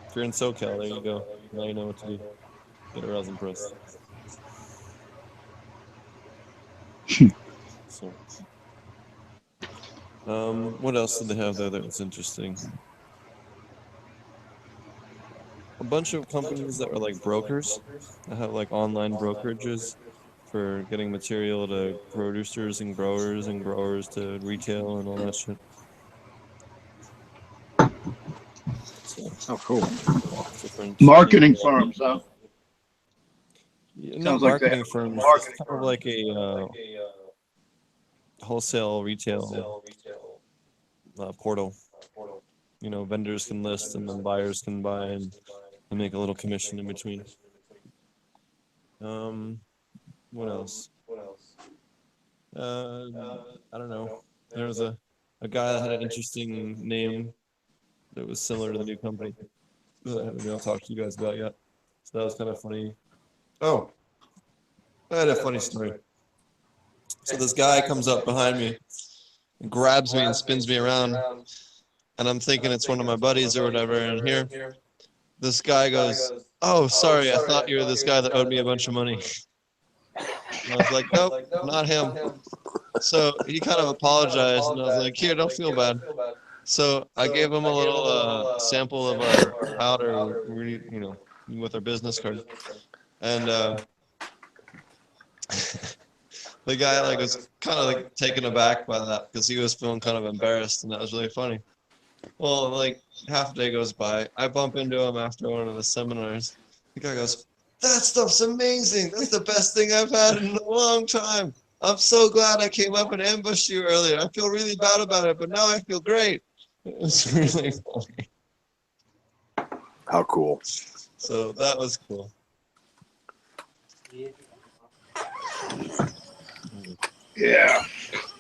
If you're in SoCal, there you go. Now you know what to do. Get a rosin press. So, what else did they have there that was interesting? A bunch of companies that were like brokers that have like online brokerages for getting material to producers and growers to retail and all that shit. Oh, cool. Different Marketing firms, huh? Yeah, not Sounds like marketing that. firms. Marketing It's kind of like a wholesale retail portal. You know, vendors can list and then buyers can buy and make a little commission in between. What else? I don't know. There was a guy that had an interesting name that was similar to the new company that I haven't been able to talk to you guys about yet. So that was kind of funny. Oh, I had a funny story. So this guy comes up behind me, and grabs me and spins me around, and I'm thinking it's one of my buddies or whatever, and here, this guy goes, "Oh, sorry, I thought you were this guy that owed me a bunch of money." And I was like, "Nope, not him." So he kind of apologized, and I was like, "Here, don't feel bad." So I gave him a little sample of our powder, with our business card, and the guy was kind of taken aback by that because he was feeling kind of embarrassed, and that was really funny. Well, half a day goes by, I bump into him after one of the seminars. The guy goes, "That stuff's amazing. That's the best thing I've had in a long time. I'm so glad I came up and ambushed you earlier. I feel really bad about it, but now I feel great." It was really funny. How cool. So that was cool. Yeah.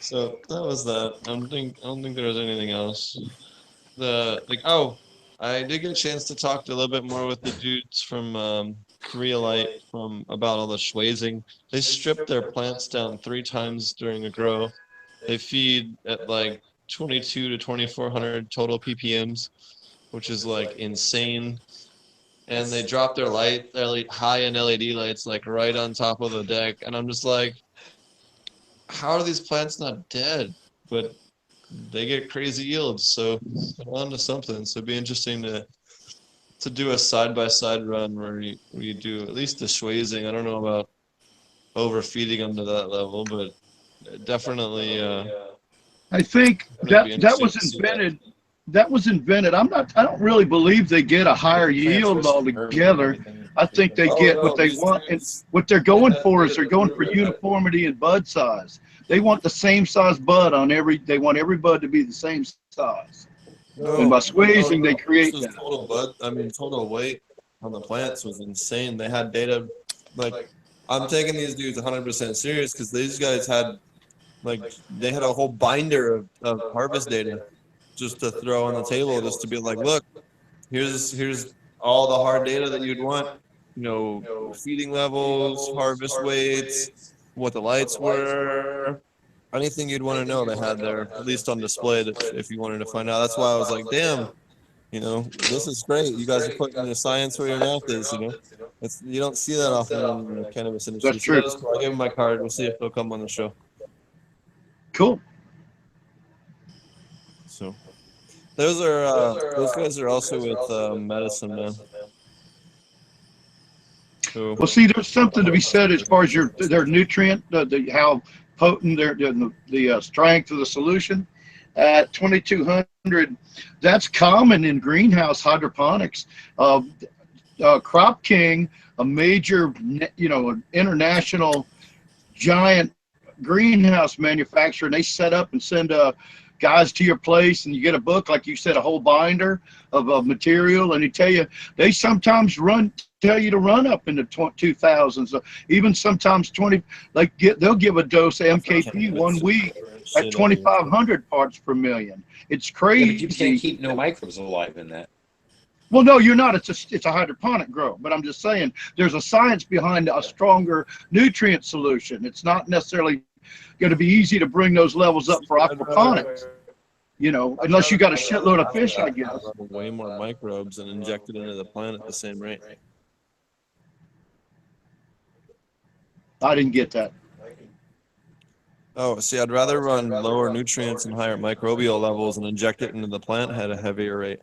So that was that. I don't think there was anything else. I did get a chance to talk a little bit more with the dudes from Korealite about all the schwazing. They strip their plants down 3 times during a grow. They feed at 22 to 2400 total ppms, which is insane. And they drop their high-end LED lights right on top of the deck, and I'm just like, how are these plants not dead? But they get crazy yields, so they're on to something. So it'd be interesting to do a side-by-side run where you do at least the schwazing. I don't know about overfeeding them to that level, but definitely. I think that was invented. That was invented. I don't really believe they get a higher yield altogether. I think they get what they want, and what they're going for is they're going for uniformity in bud size. They want the same size bud they want every bud to be the same size. And by squeezing, they create that. Total weight on the plants was insane. They had data, I'm taking these dudes 100% serious because these guys had, they had a whole binder of harvest data just to throw on the table, just to be like, look, here's all the hard data that you'd want. feeding levels, harvest weights, what the lights were, anything you'd want to know they had there, at least on display if you wanted to find out. That's why I was like, damn, this is great. You guys are putting the science where your mouth is, you don't see that often in the cannabis industry. That's So true. that was cool. I'll give them my card. We'll see if they'll come on the show. Cool. So those guys are also with Medicine Man. So, Well, see, there's something to be said as far as their nutrient, how potent the strength of the solution. At 2200, that's common in greenhouse hydroponics. Crop King, a major, an international giant greenhouse manufacturer, and they set up and send guys to your place, and you get a book, like you said, a whole binder of material, and they sometimes tell you to run up into 2000s, even sometimes 20. They'll give a dose of MKP 1 week at 2,500 parts per million. It's crazy. Yeah, but you can't keep no microbes alive in that. Well, no, you're not. It's a hydroponic grow, but I'm just saying there's a science behind a stronger nutrient solution. It's not necessarily going to be easy to bring those levels up for aquaponics, unless you got a shitload of fish, I guess. Way more microbes and inject it into the plant at the same rate. I didn't get that. Oh, see, I'd rather run lower nutrients and higher microbial levels and inject it into the plant at a heavier rate.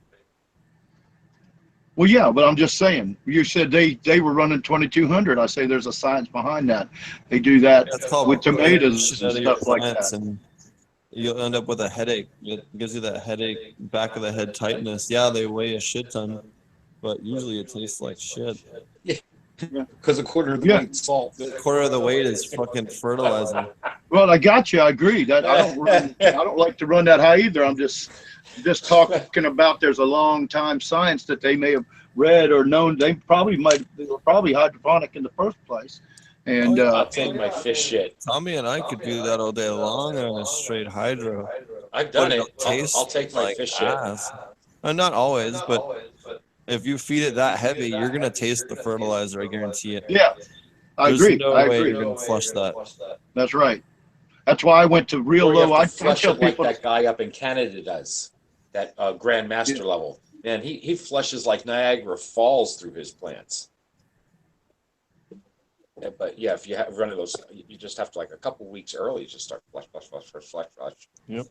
Well, yeah, but I'm just saying. You said they were running 2200. I say there's a science behind that. They do that with tomatoes and stuff like that. And you'll end up with a headache. It gives you that headache, back of the head tightness. Yeah, they weigh a shit ton, but usually it tastes like shit. Yeah. Because a quarter of the weight is salt. A quarter of the weight is fucking fertilizer. Well, I got you. I agree. That I don't like to run that high either. I'm just talking about there's a long time science that they may have read or known. They were probably hydroponic in the first place. And I'll take my fish shit. Tommy and I could do that all day long on a straight hydro. I've done it. I'll take my fish shit. Not always, but if you feed it that heavy, you're gonna taste the fertilizer. I guarantee it. Yeah, I There's agree. No I way agree. You're gonna flush that. That's right. That's why I went to real low. I flush tell it like people that guy up in Canada does, that grandmaster level. Man, he flushes like Niagara Falls through his plants. Yeah, but yeah, if you have run of those, you just have to like a couple weeks early just start flush. Yep.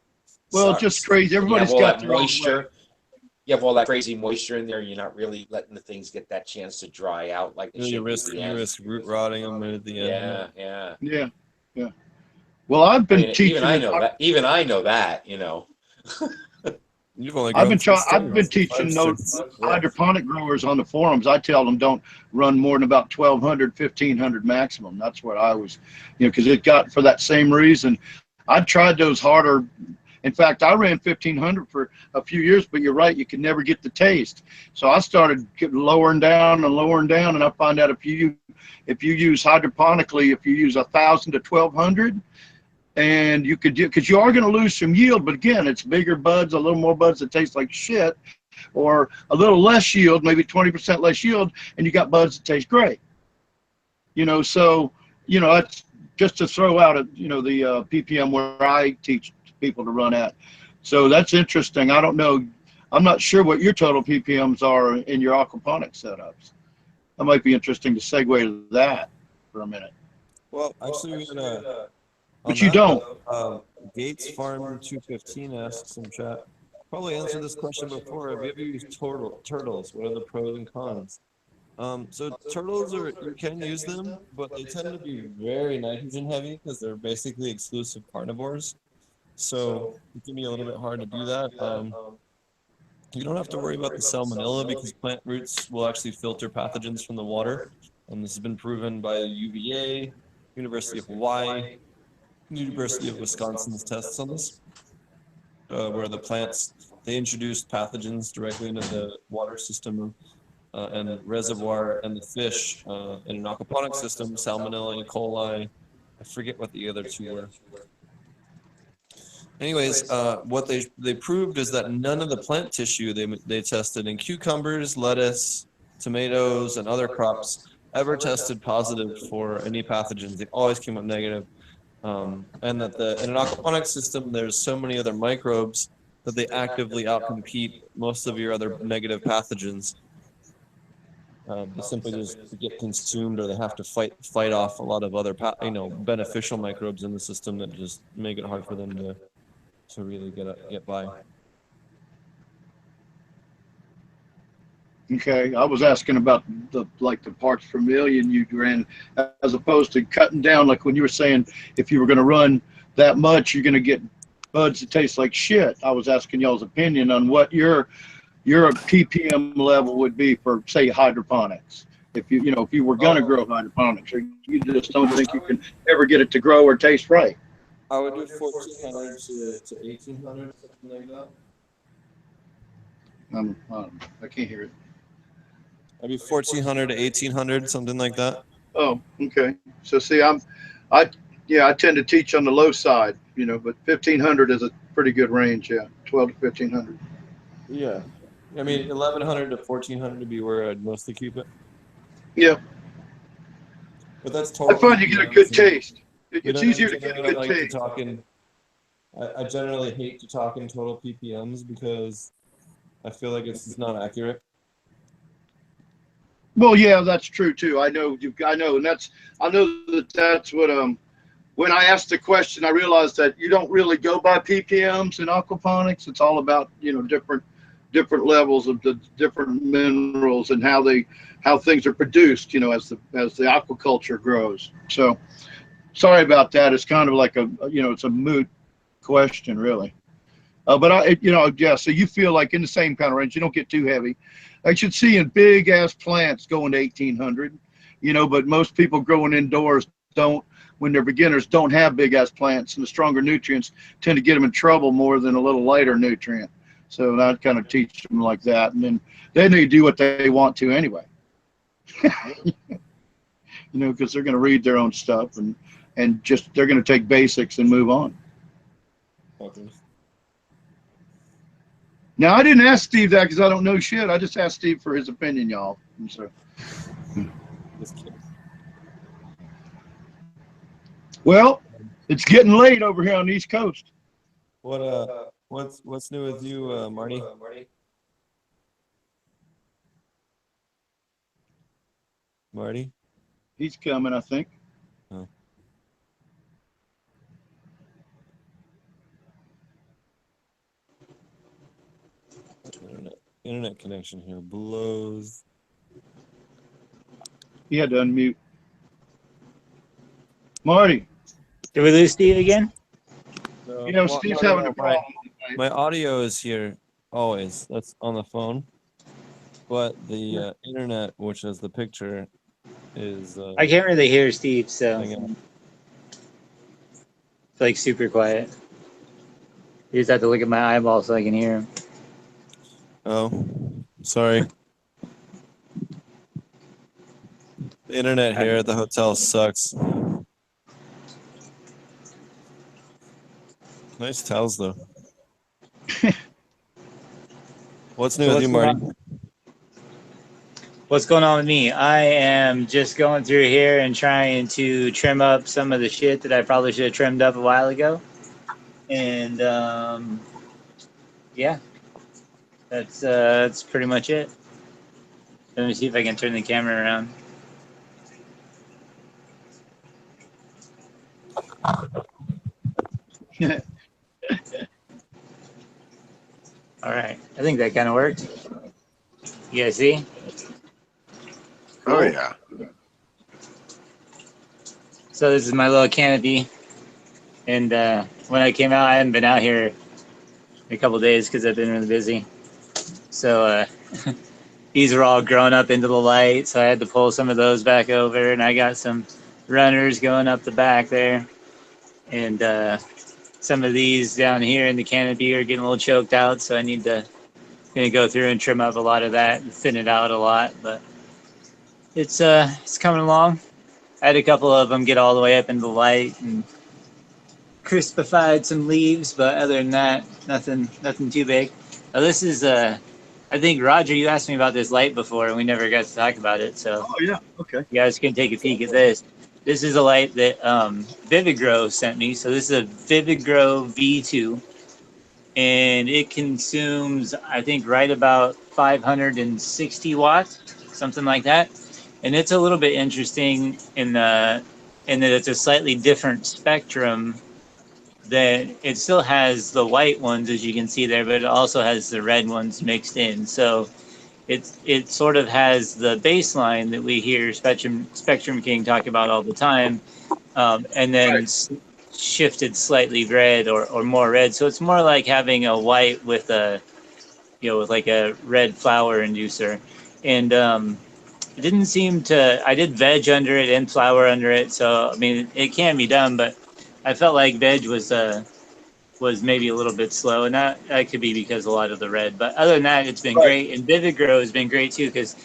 Well, it's just crazy. Everybody's got that moisture. You have all that crazy moisture in there. You're not really letting the things get that chance to dry out like they You should. risk root rotting them right at the end. Yeah. Well, I've been teaching. Even I know that. You've only I've been teaching those hydroponic growers on the forums. I tell them don't run more than about 1,200, 1,500 maximum. That's what I was, because it got for that same reason. I tried those harder. In fact, I ran 1,500 for a few years, but you're right, you can never get the taste. So I started lowering down, and I find out if you use hydroponically, if you use 1,000 to 1,200, and you could do, because you are going to lose some yield, but again, it's bigger buds, a little more buds that taste like shit, or a little less yield, maybe 20% less yield, and you got buds that taste great. So that's just to throw out the ppm where I teach people to run at. So that's interesting. I don't know. I'm not sure what your total ppms are in your aquaponic setups. That might be interesting to segue to that for a minute. Well, actually, we're gonna. But you don't. Gates Farm 215 asks in chat. Probably answered this question before. Have you ever used turtles? What are the pros and cons? So turtles you can use them, but they tend to be very nitrogen heavy because they're basically exclusive carnivores. So it can be a little bit hard to do that. You don't have to worry about the salmonella because plant roots will actually filter pathogens from the water. And this has been proven by UVA, University of Hawaii, University of Wisconsin's tests on this, where the plants, they introduced pathogens directly into the water system and reservoir and the fish in an aquaponic system, salmonella, E. coli. I forget what the other two were. Anyways, what they proved is that none of the plant tissue they tested in cucumbers, lettuce, tomatoes, and other crops ever tested positive for any pathogens. They always came up negative. And that in an aquaponics system, there's so many other microbes that they actively outcompete most of your other negative pathogens. They simply just get consumed, or they have to fight off a lot of other beneficial microbes in the system that just make it hard for them to really get by. Okay, I was asking about the parts per million you ran, as opposed to cutting down, like when you were saying if you were going to run that much, you're going to get buds that taste like shit. I was asking y'all's opinion on what your ppm level would be for, say, hydroponics. If you were going to grow hydroponics, or you just don't think you can ever get it to grow or taste right. I would do 1,400 to 1,800, something like that. I can't hear it. I'd be 1,400 to 1,800, something like that. Oh, okay. So see, I tend to teach on the low side, but 1,500 is a pretty good range. Yeah, 12 to 1,500. Yeah, I mean 1,100 to 1,400 would be where I'd mostly keep it. Yeah, but that's totally. I find you get a good taste. It's easier to get a good taste. I generally hate to talk in total ppms because I feel like it's not accurate. Well, yeah, that's true too. I know, and I know that's what when I asked the question, I realized that you don't really go by ppms in aquaponics. It's all about different levels of the different minerals and how things are produced, as the aquaculture grows. So sorry about that. It's kind of like it's a moot question, really. But so you feel like in the same kind of range. You don't get too heavy. I should see in big ass plants going to 1,800, but most people growing indoors when they're beginners, don't have big ass plants, and the stronger nutrients tend to get them in trouble more than a little lighter nutrient. So I kind of teach them like that, and then they do what they want to anyway. Because they're going to read their own stuff and just they're going to take basics and move on. Okay. Now, I didn't ask Steve that because I don't know shit. I just asked Steve for his opinion, y'all. And so, well, it's getting late over here on the East Coast. What's new with you, Marty? Marty? He's coming, I think. Oh. Internet connection here blows. He had to unmute. Marty. Did we lose Steve again? No, Steve's having a problem. My audio is here always. That's on the phone. But the internet, which is the picture, is... I can't really hear Steve, so... It's like super quiet. You just have to look at my eyeball so I can hear him. Oh, sorry. The internet here at the hotel sucks. Nice towels, though. What's new with you, Marty? What's going on with me? I am just going through here and trying to trim up some of the shit that I probably should have trimmed up a while ago. And, yeah. That's pretty much it. Let me see if I can turn the camera around. All right, I think that kind of worked. You guys see? Oh yeah. So this is my little canopy, and when I came out, I hadn't been out here in a couple days because I've been really busy. So these are all grown up into the light, so I had to pull some of those back over, and I got some runners going up the back there, and some of these down here in the canopy are getting a little choked out, so I need to go through and trim up a lot of that and thin it out a lot. But it's coming along. I had a couple of them get all the way up into the light and crispified some leaves, but other than that, nothing too big. Now this is I I think Roger, you asked me about this light before, and we never got to talk about it. So Oh yeah, okay. you guys can take a peek at this. This is a light that Vividgrow sent me. So this is a Vividgrow V2, and it consumes, I think, right about 560 watts, something like that. And it's a little bit interesting in that it's a slightly different spectrum. That it still has the white ones, as you can see there, but it also has the red ones mixed in. So it sort of has the baseline that we hear Spectrum King talk about all the time, and then shifted slightly red or more red. So it's more like having a white with a, with like a red flower inducer. And it didn't seem to, I did veg under it and flower under it. So, I mean, it can be done, but I felt like veg was maybe a little bit slow, and that could be because a lot of the red. But other than that, it's been great, and Vividgrow has been great too, because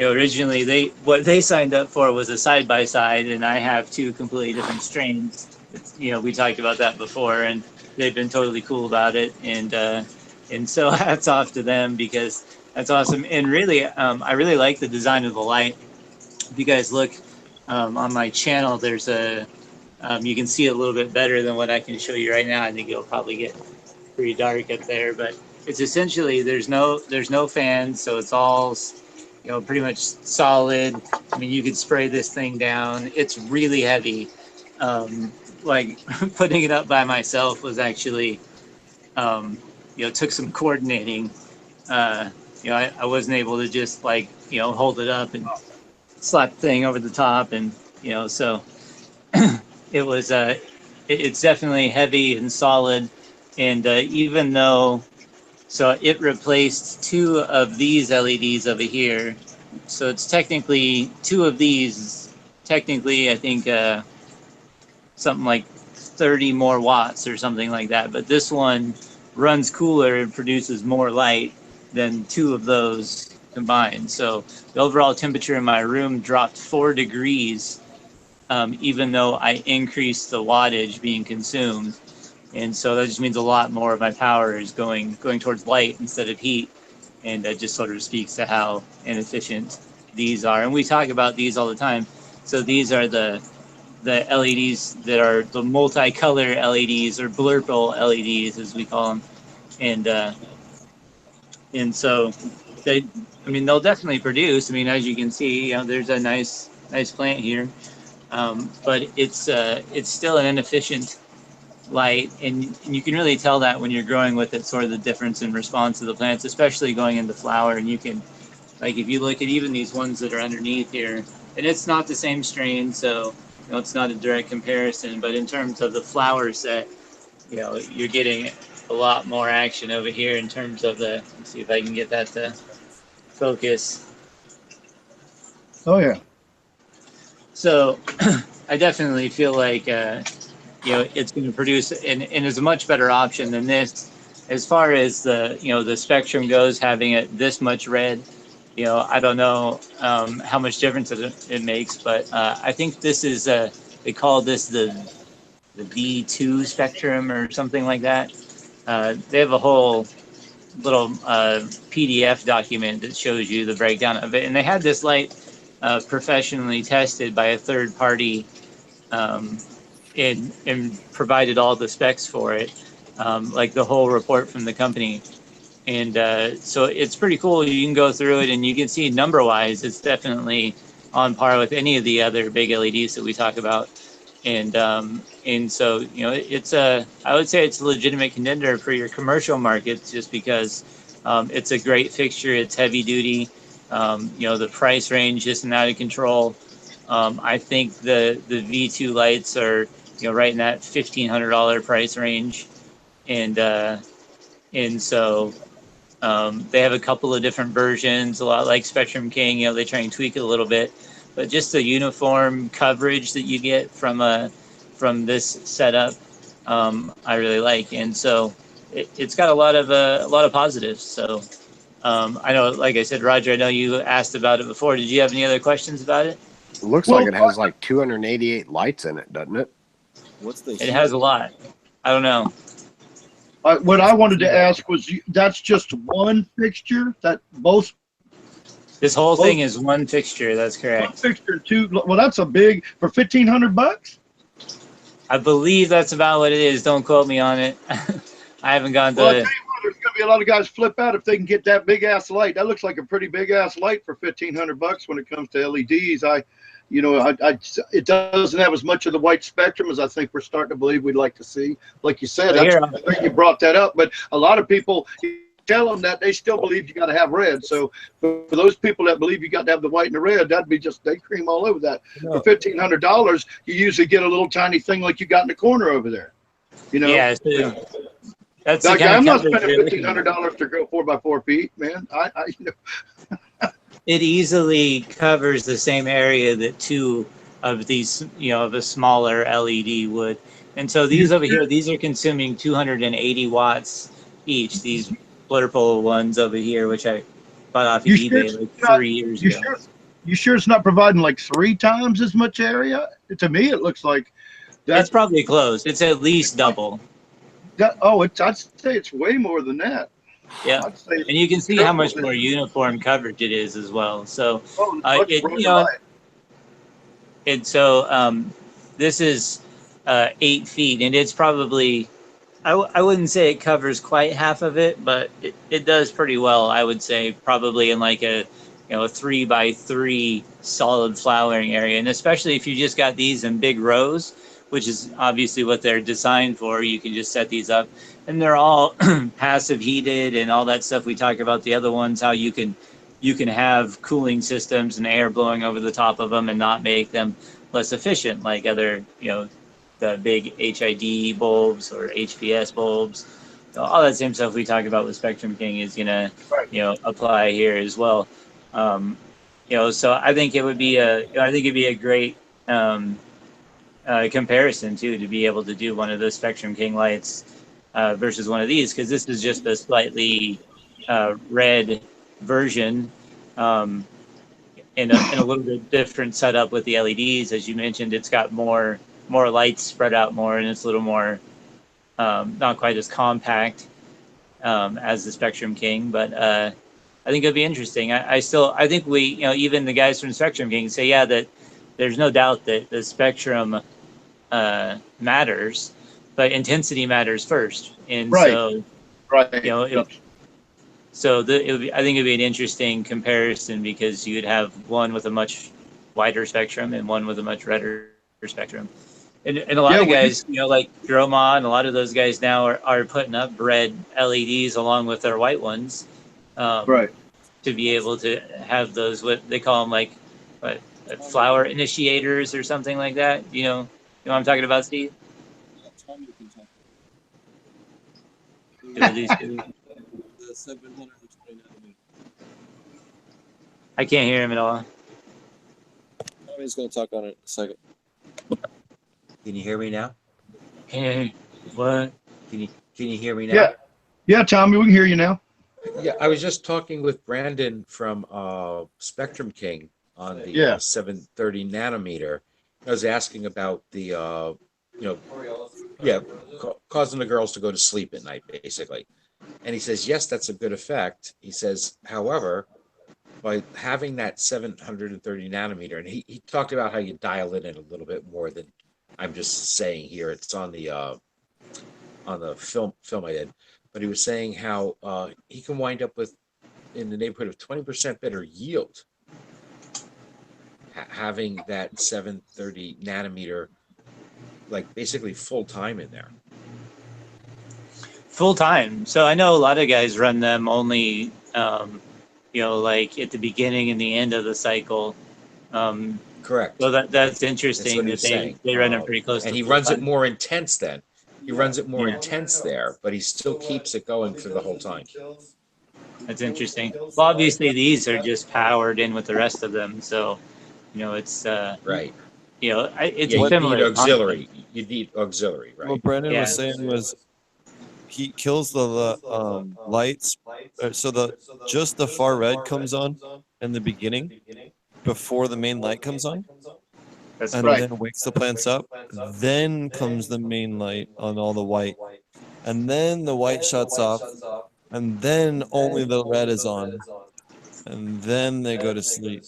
originally what they signed up for was a side by side, and I have two completely different strains. We talked about that before, and they've been totally cool about it, and so hats off to them, because that's awesome. And really, I really like the design of the light. If you guys look on my channel, there's you can see it a little bit better than what I can show you right now. I think it'll probably get pretty dark up there, but it's essentially, there's no fans, so it's all pretty much solid. I mean, you could spray this thing down. It's really heavy. Like putting it up by myself was actually took some coordinating. I wasn't able to just hold it up and slap the thing over the top, and so it was it's definitely heavy and solid. And even though, so it replaced two of these LEDs over here, so it's technically two of these, technically I think something like 30 more watts or something like that, but this one runs cooler and produces more light than two of those combined. So the overall temperature in my room dropped 4 degrees, even though I increased the wattage being consumed. And so that just means a lot more of my power is going towards light instead of heat. And that just sort of speaks to how inefficient these are. And we talk about these all the time. So these are the LEDs that are the multicolor LEDs, or blurple LEDs as we call them. And so they'll definitely produce. I mean, as you can see, there's a nice plant here. But it's still an inefficient light, and you can really tell that when you're growing with it, sort of the difference in response to the plants, especially going into flower. And you can, if you look at even these ones that are underneath here, and it's not the same strain, so it's not a direct comparison, but in terms of the flower set, you're getting a lot more action over here in terms of the, let's see if I can get that to focus. Oh yeah. So I definitely feel like it's going to produce, and is a much better option than this. As far as the spectrum goes, having it this much red, I don't know how much difference it makes, but I think this is they call this the V2 spectrum or something like that. They have a whole little PDF document that shows you the breakdown of it, and they had this light professionally tested by a third party, and provided all the specs for it, like the whole report from the company. And so it's pretty cool. You can go through it and you can see number wise, it's definitely on par with any of the other big LEDs that we talk about. And so, it's I would say it's a legitimate contender for your commercial markets, just because it's a great fixture. It's heavy duty. The price range isn't out of control. I think the V2 lights are, right in that $1,500 price range. And so they have a couple of different versions, a lot like Spectrum King. They try and tweak it a little bit, but just the uniform coverage that you get from this setup, I really like. And so it's got a lot of positives. So I know, like I said, Roger, I know you asked about it before. Did you have any other questions about it? It looks like it has like 288 lights in it, doesn't it? What's the It has a lot. I don't know. What I wanted to ask was, that's just one fixture that both. This whole thing is one fixture. That's correct. One fixture, two. Well, that's a big for $1,500. I believe that's about what it is. Don't quote me on it. I haven't gone to. Well, I tell you what, there's going to be a lot of guys flip out if they can get that big ass light. That looks like a pretty big ass light for $1,500 when it comes to LEDs. It doesn't have as much of the white spectrum as I think we're starting to believe we'd like to see. Like you said, that's great you brought that up. But a lot of people tell them that they still believe you got to have red. So for those people that believe you got to have the white and the red, that'd be just, they cream all over that. For $1,500, you usually get a little tiny thing like you got in the corner over there. Yeah. So that's like, I'm not spending $1,500 to go 4x4 feet, man. It easily covers the same area that two of these, of a smaller LED would. And so these over here, these are consuming 280 watts each. These Blurple ones over here, which I bought off of eBay like 3 years ago. You sure it's not providing like 3 times as much area? To me, it looks like that's probably close. It's at least double. I'd say it's way more than that. Yeah, and you can see how much more uniform coverage it is as well. So, this is 8 feet, and it's probably, I wouldn't say it covers quite half of it, but it does pretty well. I would say probably in like a 3x3 solid flowering area, and especially if you just got these in big rows, which is obviously what they're designed for. You can just set these up, and they're all passive heated and all that stuff we talked about. The other ones, how you can have cooling systems and air blowing over the top of them and not make them less efficient, like other, the big HID bulbs or HPS bulbs. All that same stuff we talked about with Spectrum King is gonna, apply here as well. So I think it'd be a great comparison too, to be able to do one of those Spectrum King lights versus one of these, because this is just a slightly red version, in a little bit different setup with the LEDs. As you mentioned, it's got more lights spread out more, and it's a little more not quite as compact as the Spectrum King, but I think it'd be interesting. I think we, even the guys from Spectrum King say, that there's no doubt that the spectrum matters, but intensity matters first. And I think it'd be an interesting comparison, because you'd have one with a much wider spectrum and one with a much redder spectrum. And a lot of guys, like Droma and a lot of those guys now are putting up red LEDs along with their white ones, to be able to have those, what they call them, flower initiators or something like that. You know what I'm talking about, Steve? I can't hear him at all. He's going to talk on it in a second. Can you hear me now? Hey, what? Can you hear me now? Yeah, Tommy, we can hear you now. Yeah, I was just talking with Brandon from Spectrum King on the 730 nanometer. I was asking about the causing the girls to go to sleep at night, basically. And he says, yes, that's a good effect. He says, however, by having that 730 nanometer, and he talked about how you dial it in a little bit more than I'm just saying here. It's on the film I did, but he was saying how he can wind up with in the neighborhood of 20% better yield having that 730 nanometer, like basically full time in there. Full time. So I know a lot of guys run them only, like at the beginning and the end of the cycle. Correct. So that's interesting that they run them pretty close. And he runs it more intense then. He runs it more intense there, but he still keeps it going for the whole time. That's interesting. Well, obviously these are just powered in with the rest of them, so it's right. It's you similar. Need auxiliary. You need auxiliary, right? What Brandon was saying was he kills the lights, so just the far red comes on in the beginning before the main light comes on. That's and then wakes the plants up. Then comes the main light on all the white, and then the white shuts off, and then only the red is on, and then they go to sleep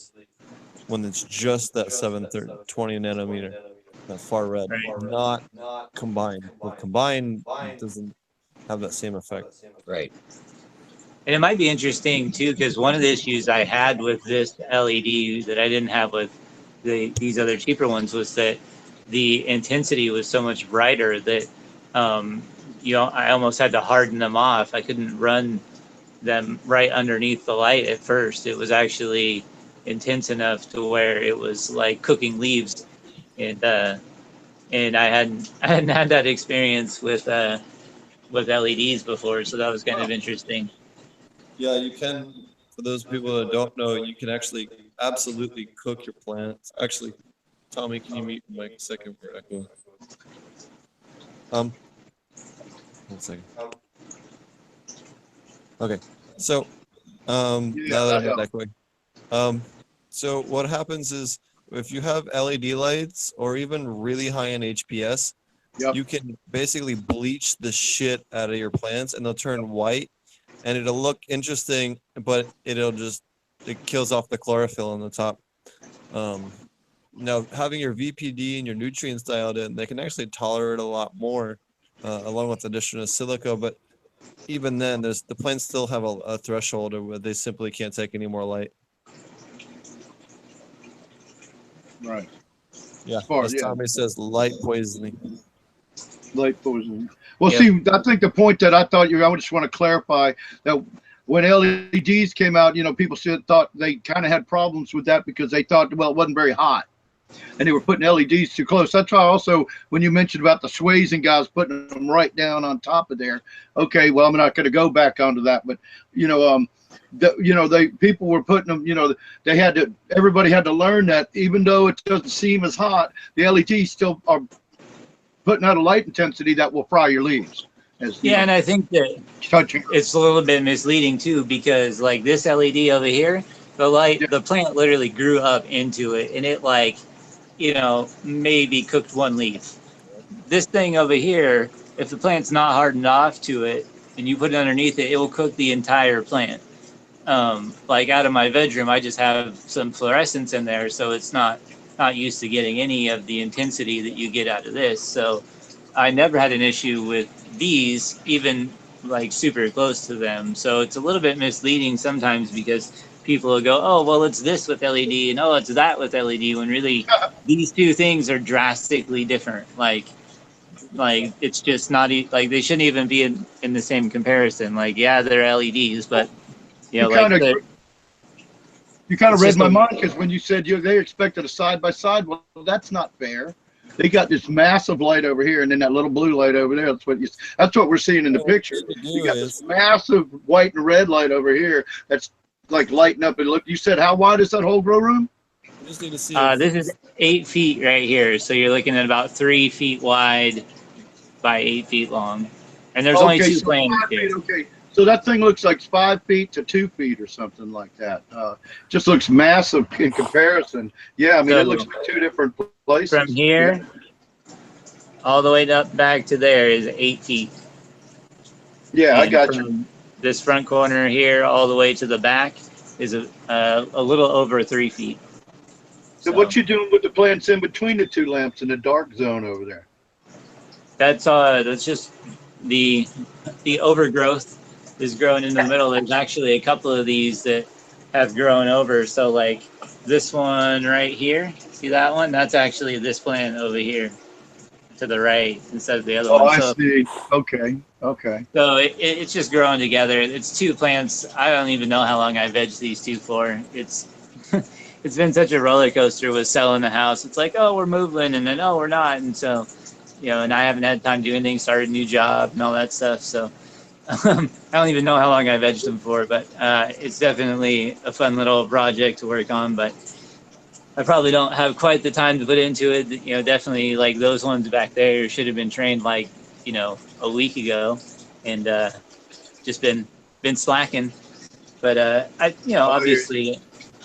when it's just that 720 nanometer, that far red, Right. not combined. The combined doesn't have that same effect. Right. And it might be interesting too, because one of the issues I had with this LED that I didn't have with these other cheaper ones was that the intensity was so much brighter that I almost had to harden them off. I couldn't run them right underneath the light at first. It was actually intense enough to where it was like cooking leaves, and I hadn't had that experience with LEDs before, so that was kind of interesting. Yeah, you can. For those people that don't know, you can actually absolutely cook your plants. Actually, Tommy, can you mute your mic a second for echo? 1 second. Okay, so now that I'm not echoing, so what happens is if you have LED lights or even really high end HPS, you can basically bleach the shit out of your plants, and they'll turn white. And it'll look interesting, but it kills off the chlorophyll on the top. Now, having your VPD and your nutrients dialed in, they can actually tolerate a lot more, along with additional silica. But even then, the plants still have a threshold where they simply can't take any more light. Right. Yeah. As Tommy says, light poisoning. Light poisoning. Well, see, I think the point that I just want to clarify that when LEDs came out, people thought they kind of had problems with that because they thought, well, it wasn't very hot, and they were putting LEDs too close. That's why also when you mentioned about the sways and guys putting them right down on top of there. Okay, well, I'm not going to go back onto that, but people were putting them. Everybody had to learn that even though it doesn't seem as hot, the LEDs still are putting out a light intensity that will fry your leaves. And I think that it's a little bit misleading too, because like this LED over here, the plant literally grew up into it, and it maybe cooked one leaf. This thing over here, if the plant's not hardened off to it and you put it underneath it, it will cook the entire plant. Like out of my bedroom, I just have some fluorescents in there, so it's not used to getting any of the intensity that you get out of this. So I never had an issue with these, even like super close to them. So it's a little bit misleading sometimes because people will go, oh, well, it's this with LED and oh, it's that with LED, when really these two things are drastically different. Like it's just not like they shouldn't even be in the same comparison. Like, yeah, they're LEDs, but you kind of read my mind, because when you said they expected a side by side, well, that's not fair. They got this massive light over here, and then that little blue light over there. That's what we're seeing in the picture. You got this massive white and red light over here that's like lighting up. And look, you said how wide is that whole grow room? Just need to see. This is 8 feet right here, so you're looking at about 3 feet wide by 8 feet long, and there's only two plants here. Okay. So that thing looks like 5 feet to 2 feet or something like that. Just looks massive in comparison. Yeah, I mean, it looks like two different places. From here, all the way up back to there is 8 feet. Yeah, and I got you. This front corner here, all the way to the back, is a little over 3 feet. So what you doing with the plants in between the two lamps in the dark zone over there? That's just the overgrowth is growing in the middle. There's actually a couple of these that have grown over. So like this one right here, see that one? That's actually this plant over here to the right instead of the other one. Oh, I see. Okay. So it's just growing together. It's two plants. I don't even know how long I vegged these two for. It's it's been such a roller coaster with selling the house. It's like, oh, we're moving, and then, oh, we're not. And so, and I haven't had time to do anything, started a new job and all that stuff. So I don't even know how long I vegged them for, but it's definitely a fun little project to work on. But I probably don't have quite the time to put into it. Definitely like those ones back there should have been trained like, a week ago, and just been slacking. But obviously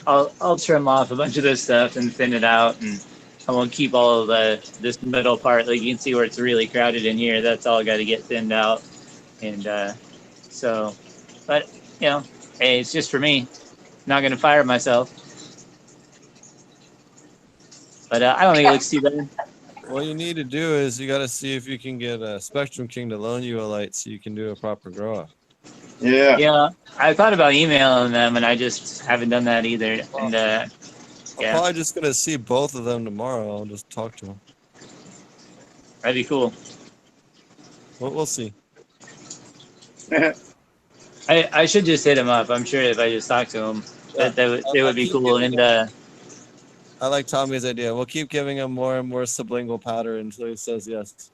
I'll trim off a bunch of this stuff and thin it out, and I won't keep all of this middle part. Like you can see where it's really crowded in here. That's all got to get thinned out. And so, but you know, hey, it's just for me. Not gonna fire myself. But I don't think it looks too bad. What you need to do is you got to see if you can get a Spectrum King to loan you a light so you can do a proper grow up. Yeah. Yeah, I thought about emailing them, and I just haven't done that either. And I'm yeah, probably just gonna see both of them tomorrow. I'll just talk to them. that'd be cool. We'll see. I should just hit him up. I'm sure if I just talk to him, that they would be cool. And I like Tommy's idea. We'll keep giving him more and more sublingual powder until he says yes.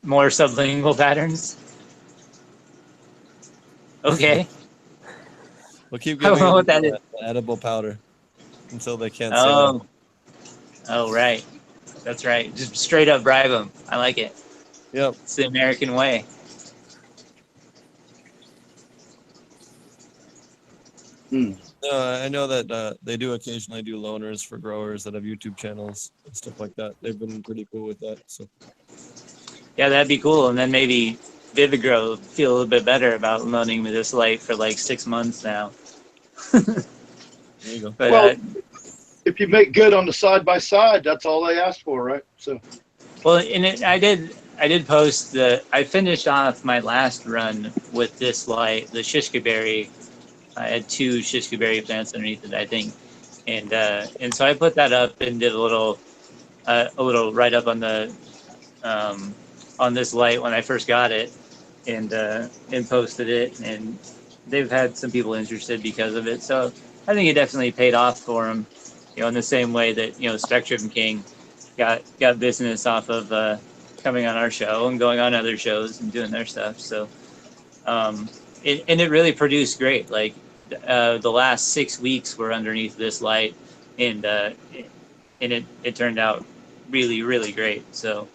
more sublingual patterns. Okay. We'll keep I don't giving know him what that is. edible powder until they can't say no. Oh, right. That's right. Just straight up bribe them. I like it. Yep. It's the American way. I know that they do occasionally do loaners for growers that have YouTube channels and stuff like that. They've been pretty cool with that. So Yeah, that'd be cool. And then maybe Vivigrow will feel a little bit better about loaning me this light for like 6 months now. there you go. But Well, if you make good on the side by side, that's all they asked for, right? So. well, I did post I finished off my last run with this light, the shishka berry. I had 2 shishka berry plants underneath it, I think, and so I put that up and did a little write up on the on this light when I first got it, and posted it, and they've had some people interested because of it. So I think it definitely paid off for them, you know, in the same way that, you know, Spectrum King got business off of coming on our show and going on other shows and doing their stuff. So it really produced great. Like the last 6 weeks were underneath this light, and it turned out really, really great. So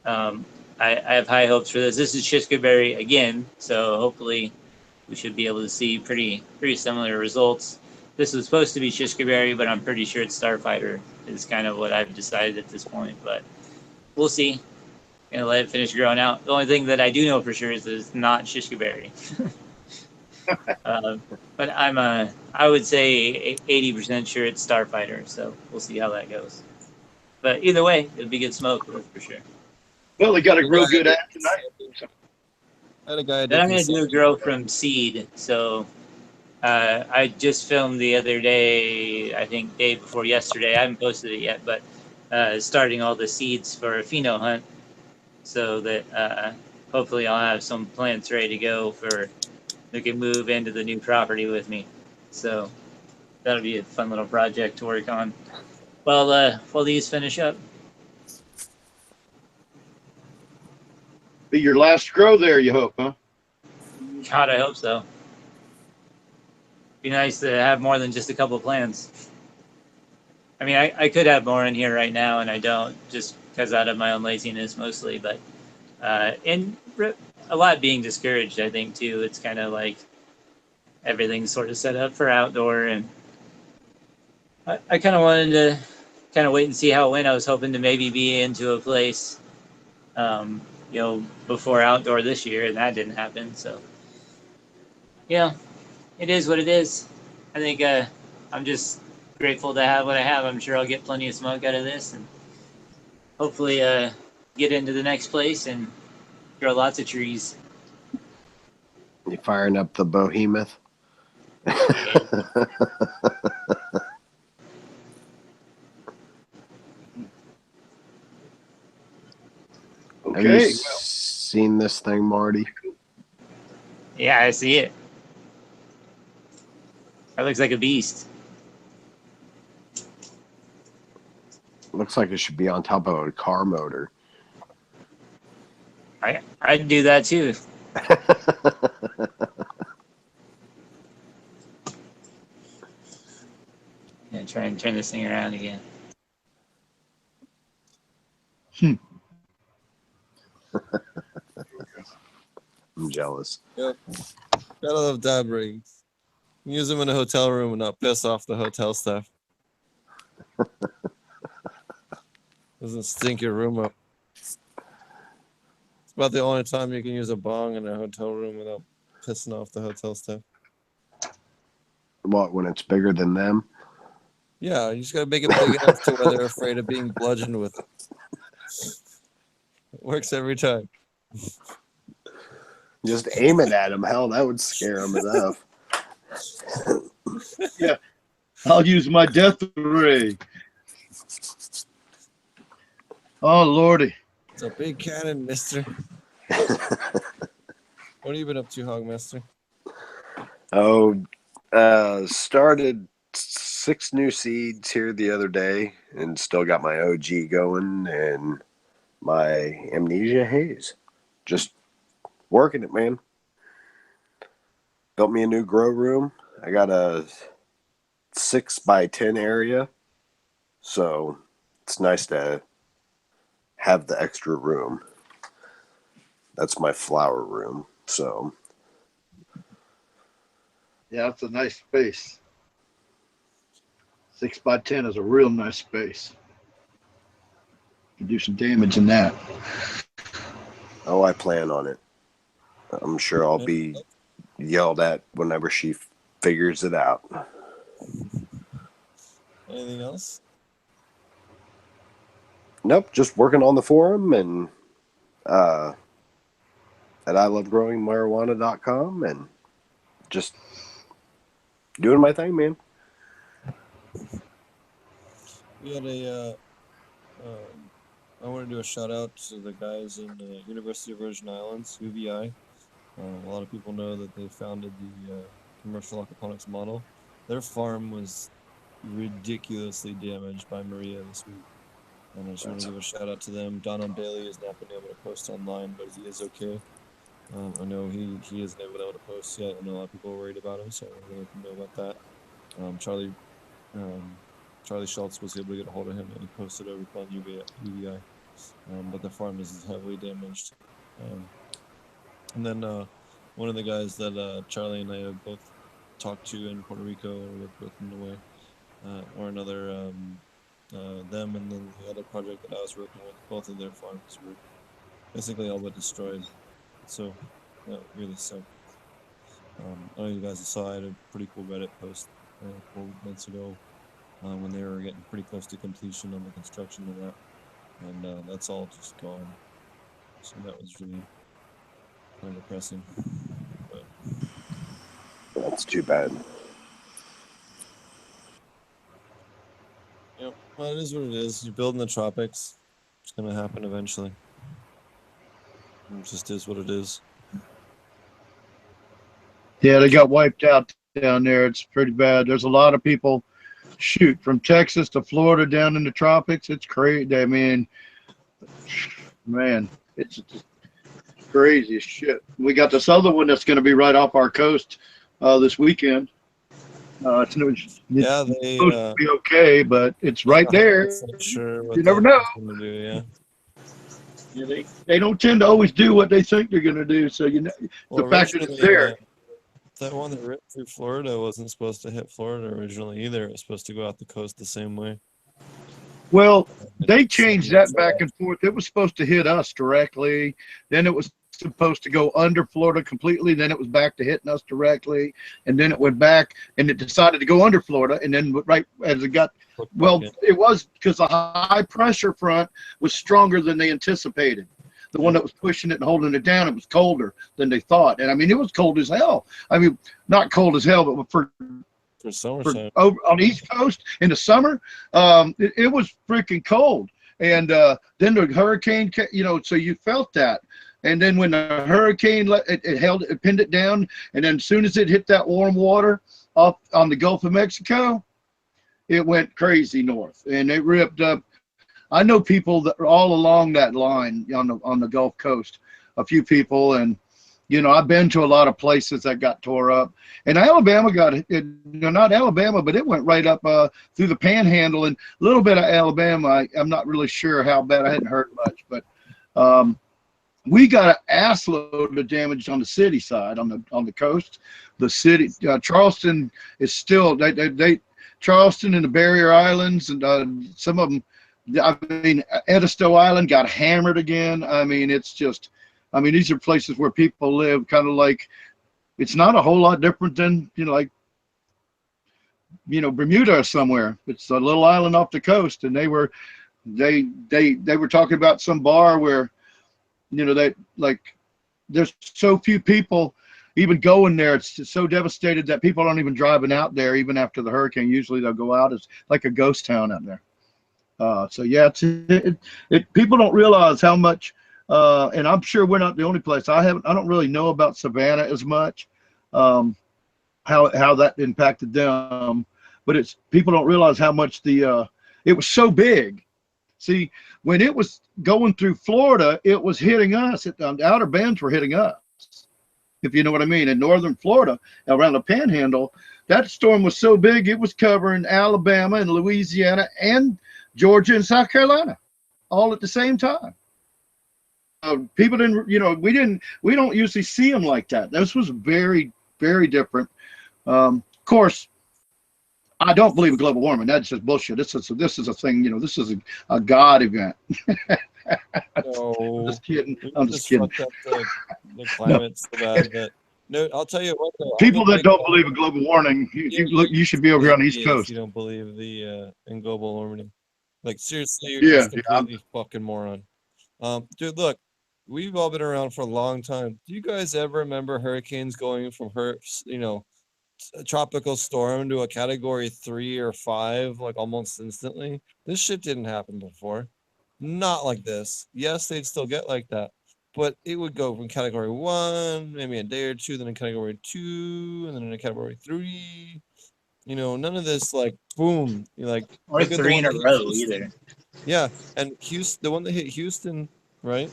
I have high hopes for this. This is shishka berry again, so hopefully we should be able to see pretty similar results. This was supposed to be shishka berry, but I'm pretty sure it's Starfighter is kind of what I've decided at this point. But we'll see. Gonna let it finish growing out. The only thing that I do know for sure is that it's not shishka berry. But I would say 80% sure it's Starfighter. So we'll see how that goes. But either way, it'll be good smoke for sure. Well, they got a real good ad tonight. I had a guy. Then I'm gonna do a grow from seed. So I just filmed the other day, I think day before yesterday. I haven't posted it yet, but starting all the seeds for a pheno hunt, so that hopefully I'll have some plants ready to go for they can move into the new property with me. So that'll be a fun little project to work on. While these finish up. Be your last grow there, you hope, huh? God, I hope so. Be nice to have more than just a couple of plants. I mean, I could have more in here right now, and I don't, just because out of my own laziness mostly. But and a lot being discouraged, I think too. It's kind of like everything's sort of set up for outdoor, and I kind of wanted to kind of wait and see how it went. I was hoping to maybe be into a place, you know, before outdoor this year, and that didn't happen. So, yeah, it is what it is. I think I'm just grateful to have what I have. I'm sure I'll get plenty of smoke out of this, and hopefully get into the next place and grow lots of trees. You firing up the behemoth? Have Okay. you seen this thing, Marty? Yeah, I see it. That looks like a beast. Looks like it should be on top of a car motor. I'd do that too. Yeah, try and turn this thing around again. I'm jealous. Yep. Gotta love dab rings. Use them in a hotel room and not piss off the hotel staff. Doesn't stink your room up. about the only time you can use a bong in a hotel room without pissing off the hotel staff. What, when it's bigger than them? Yeah, you just gotta make it big enough to where they're afraid of being bludgeoned with it. It works every time. Just aim it at them. Hell, that would scare them enough. Yeah, I'll use my death ray. Oh Lordy. It's a big cannon, mister. What have you been up to, Hogmaster? Started 6 new seeds here the other day and still got my OG going and my Amnesia Haze. Just working it, man. Built me a new grow room. I got a 6x10 area, so it's nice to have the extra room. That's my flower room. So Yeah, it's a nice space. 6x10 is a real nice space. You can do some damage in that. I plan on it. I'm sure I'll be yelled at whenever she figures it out. Anything else? Nope, just working on the forum and at ilovegrowingmarijuana.com and just doing my thing, man. We had I want to do a shout out to the guys in the University of Virgin Islands, UVI. A lot of people know that they founded the commercial aquaponics model. Their farm was ridiculously damaged by Maria this week. And I just want to give a shout out to them. Donald Bailey has not been able to post online, but he is okay. I know he hasn't been able to post yet. I know a lot of people are worried about him, so I want to let them know about that. Charlie Schultz was able to get a hold of him, and he posted over on UVI. But the farm is heavily damaged. And then one of the guys that Charlie and I have both talked to in Puerto Rico, or worked with in a way, or another, them and then the other project that I was working with, both of their farms were basically all but destroyed. So that really sucked. I know you guys saw I had a pretty cool Reddit post a couple months ago when they were getting pretty close to completion on the construction of that. And that's all just gone. So that was really kind of depressing. But That's too bad. yep, well, it is what it is. You build in the tropics. It's going to happen eventually. It just is what it is. Yeah, they got wiped out down there. It's pretty bad. There's a lot of people, shoot, from Texas to Florida down in the tropics. It's crazy. I mean, man, it's just crazy as shit. We got this other one that's going to be right off our coast this weekend. It's supposed to be okay, but it's right there. Sure what You never know. Gonna do, yeah. Yeah, they don't tend to always do what they think they're going to do. So, you know, the fact that it's there. That one that ripped through Florida wasn't supposed to hit Florida originally either. It was supposed to go out the coast the same way. Well, they changed that back and forth. It was supposed to hit us directly. Then it was supposed to go under Florida completely. Then it was back to hitting us directly. And then it went back and it decided to go under Florida. And then right as it got, well, it was because the high pressure front was stronger than they anticipated. The one that was pushing it and holding it down, it was colder than they thought. And I mean, it was cold as hell. I mean, not cold as hell, but for summertime over on the East Coast in the summer, it was freaking cold. And then the hurricane, you know, so you felt that. And then when the hurricane, it pinned it down. And then as soon as it hit that warm water up on the Gulf of Mexico, it went crazy north and it ripped up. I know people that are all along that line on the Gulf Coast, a few people, and you know, I've been to a lot of places that got tore up. And Alabama got it, not Alabama, but it went right up through the Panhandle and a little bit of Alabama. I'm not really sure how bad. I hadn't heard much, but we got an ass load of damage on the city side, on the coast. The city, Charleston is still Charleston and the Barrier Islands, and some of them. I mean, Edisto Island got hammered again. I mean, it's just I mean, these are places where people live, kind of like, it's not a whole lot different than, like, Bermuda or somewhere. It's a little island off the coast, and they were talking about some bar where, that, like, there's so few people even going there. It's just so devastated that people aren't even driving out there even after the hurricane. Usually they'll go out. It's like a ghost town out there. So yeah, people don't realize how much, and I'm sure we're not the only place. I don't really know about Savannah as much, how that impacted them, but people don't realize how much it was so big. See, when it was going through Florida, it was hitting us. The outer bands were hitting us, if you know what I mean. In northern Florida, around the Panhandle, that storm was so big it was covering Alabama and Louisiana and Georgia and South Carolina, all at the same time. People didn't, we don't usually see them like that. This was very, very different. Of course, I don't believe in global warming. That's just bullshit. This is a thing. This is a God event. No, I'm just kidding. Fucked up the climate so bad that. No, I'll tell you what. Though, people that don't believe in global warming, you should be over here on the East Coast. You don't believe in global warming. Like, seriously, you're just completely fucking moron. Dude, look, we've all been around for a long time. Do you guys ever remember hurricanes going from a tropical storm to a category 3 or 5, like almost instantly? This shit didn't happen before. Not like this. Yes, they'd still get like that, but it would go from category 1, maybe a day or two, then in category 2, and then in a category 3. None of this like boom, or 3 in a row either. Yeah, and Houston, the one that hit Houston, right,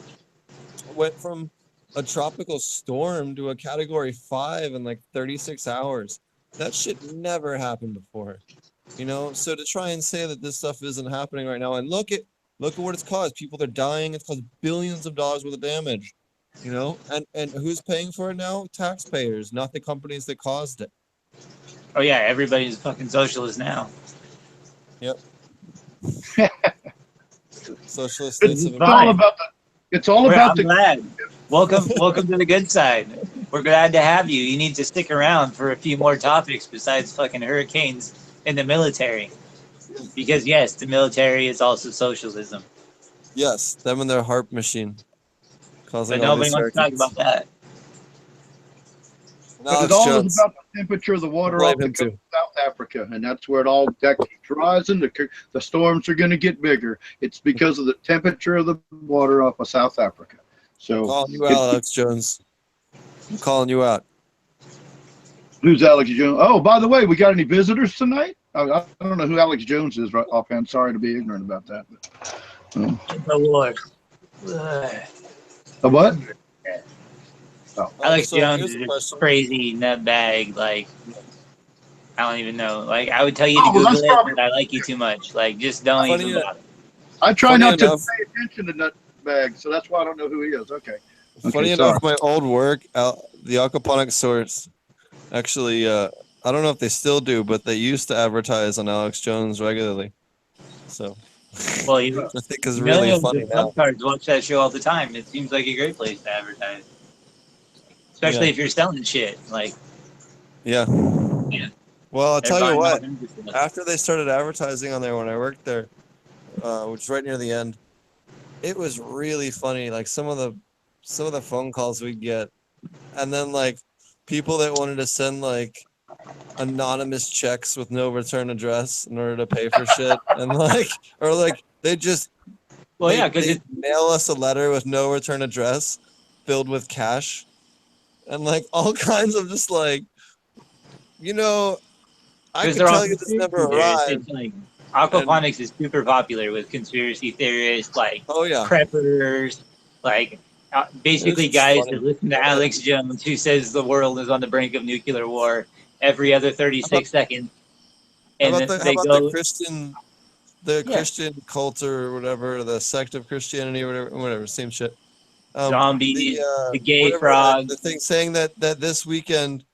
went from a tropical storm to a category 5 in like 36 hours. That shit never happened before. So to try and say that this stuff isn't happening right now, and look at what it's caused. People are dying. It's caused billions of dollars worth of damage. And who's paying for it now? Taxpayers, not the companies that caused it. Oh yeah, everybody's fucking socialist now. Yep. Socialist It's states of all about I'm glad. Welcome to the good side. We're glad to have you. You need to stick around for a few more topics besides fucking hurricanes and the military. Because yes, the military is also socialism. Yes, them and their harp machine. But nobody wants to talk about that. But it all is about the temperature of the water off the coast of South Africa, and that's where that keeps rising. The storms are going to get bigger. It's because of the temperature of the water off of South Africa. So, calling you out, Alex Jones. I'm calling you out. Who's Alex Jones? Oh, by the way, we got any visitors tonight? I don't know who Alex Jones is right offhand. Sorry to be ignorant about that. The Lord. A what? Oh. Alex Jones is a crazy nutbag. Like, I don't even know. Like, I would tell you to Google it, but I like you too much. Like, just don't even bother. I try not to pay attention to nutbag, so that's why I don't know who he is. Okay. Funny enough, my old work, the Aquaponic Source, actually, I don't know if they still do, but they used to advertise on Alex Jones regularly. So, well, I think it's really funny now. Cards watch that show all the time. It seems like a great place to advertise, especially if you're selling shit. Like, yeah. Well, I'll tell you what. After they started advertising on there when I worked there, which is right near the end, it was really funny. Like some of the phone calls we'd get, and then like people that wanted to send like anonymous checks with no return address in order to pay for shit, and they just they mail us a letter with no return address filled with cash, and like all kinds of just like, I can tell you this never arrived. Like, aquaponics is super popular with conspiracy theorists, like preppers, like basically guys that listen to Alex Jones, who says the world is on the brink of nuclear war every other 36 seconds. And the Christian cult or whatever, the sect of Christianity or whatever, same shit. Zombies, the gay frog. The thing saying that this weekend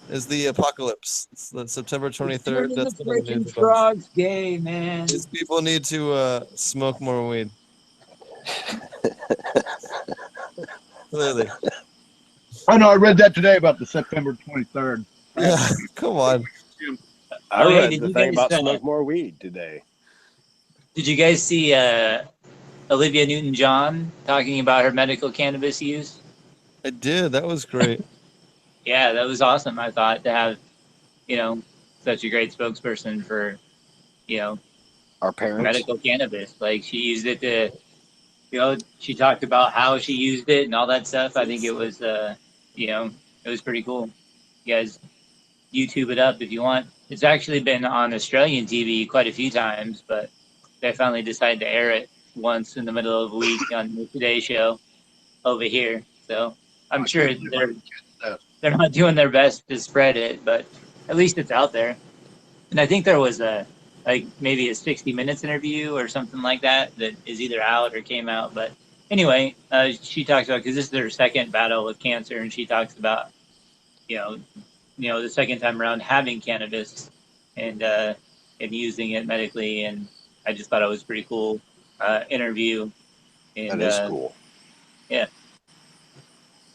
is the apocalypse. It's September 23rd. That's the freaking frog's gay, man. These people need to smoke more weed. Clearly. I know. I read that today about the September 23rd. Yeah, come on. I Oh, hey, read did the you thing guys, about smoke more weed today. Did you guys see Olivia Newton-John talking about her medical cannabis use? I did. That was great. Yeah, that was awesome. I thought to have, you know, such a great spokesperson for, you know, Our parents. medical cannabis. Like she used it to, she talked about how she used it and all that stuff. I think it was, it was pretty cool. You guys, YouTube it up if you want. It's actually been on Australian TV quite a few times, but they finally decided to air it once in the middle of a week on the Today Show over here. So I'm sure they're not doing their best to spread it, but at least it's out there. And I think there was maybe a 60 Minutes interview or something like that that is either out or came out. But anyway, she talks about, because this is her second battle with cancer, and she talks about you know the second time around having cannabis and using it medically, and I just thought it was pretty cool interview. And That is cool. Yeah,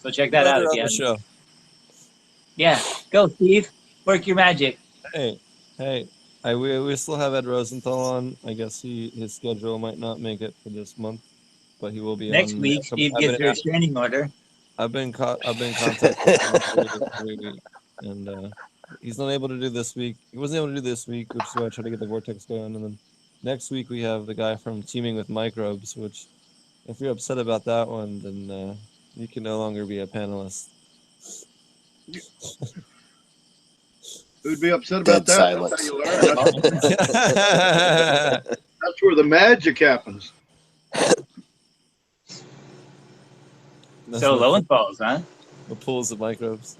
so check that Let out her if on you the haven't. show. Yeah, go Steve, work your magic. Hey. We still have Ed Rosenthal on. I guess his schedule might not make it for this month, but he will be Next on. week, Steve gets a restraining order. I've been contacting him every week, and he's not able to do this week. He wasn't able to do this week, which is why I tried to get the Vortex going. And then next week we have the guy from Teaming with Microbes, which, if you're upset about that one, then you can no longer be a panelist. Who'd be upset about Dead that? silence. That's how you learn. That's where the magic happens. So Lowenfalls, huh? The pools of microbes.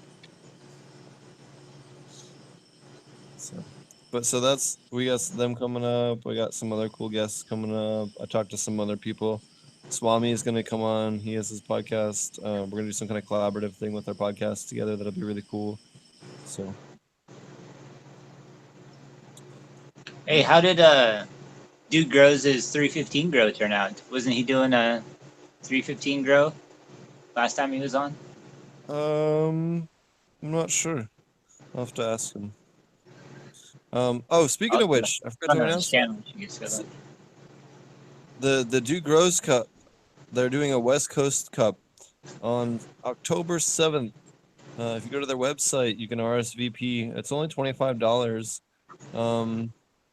So that's, we got them coming up. We got some other cool guests coming up. I talked to some other people. Swami is going to come on. He has his podcast. We're going to do some kind of collaborative thing with our podcast together. That'll be really cool. So. Hey, how did Dude Grows' 315 grow turn out? Wasn't he doing a 315 grow last time he was on? I'm not sure. I'll have to ask him. Speaking of which, I forgot to announce the Dude Grows Cup. They're doing a West Coast Cup on October 7th. If you go to their website, you can RSVP. It's only $25.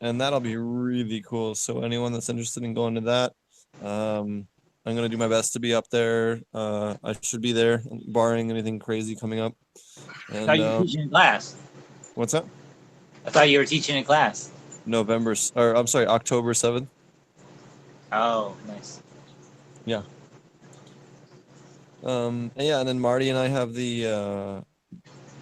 And that'll be really cool. So anyone that's interested in going to that, I'm going to do my best to be up there. I should be there, barring anything crazy coming up. And, I thought you were teaching a class. What's that? I thought you were teaching a class. October 7th. Oh, nice. Yeah. And then Marty and I have the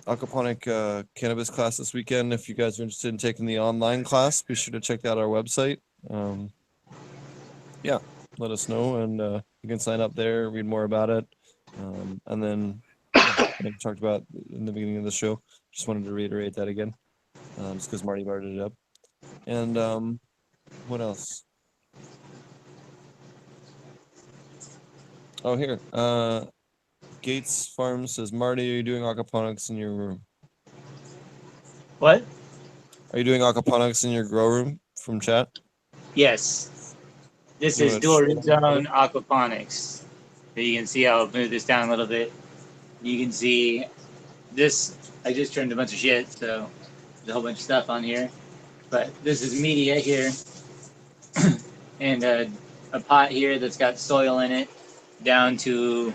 aquaponic cannabis class this weekend. If you guys are interested in taking the online class, be sure to check out our website. Let us know, and you can sign up there, read more about it. And then I talked about in the beginning of the show. Just wanted to reiterate that again, just because Marty brought it up. And what else? Oh, here. Gates Farm says, Marty, are you doing aquaponics in your room? What? Are you doing aquaponics in your grow room from chat? Yes. This is dual root zone aquaponics. So you can see, I'll move this down a little bit. You can see this, I just turned a bunch of shit, so there's a whole bunch of stuff on here. But this is media here. And a pot here that's got soil in it down to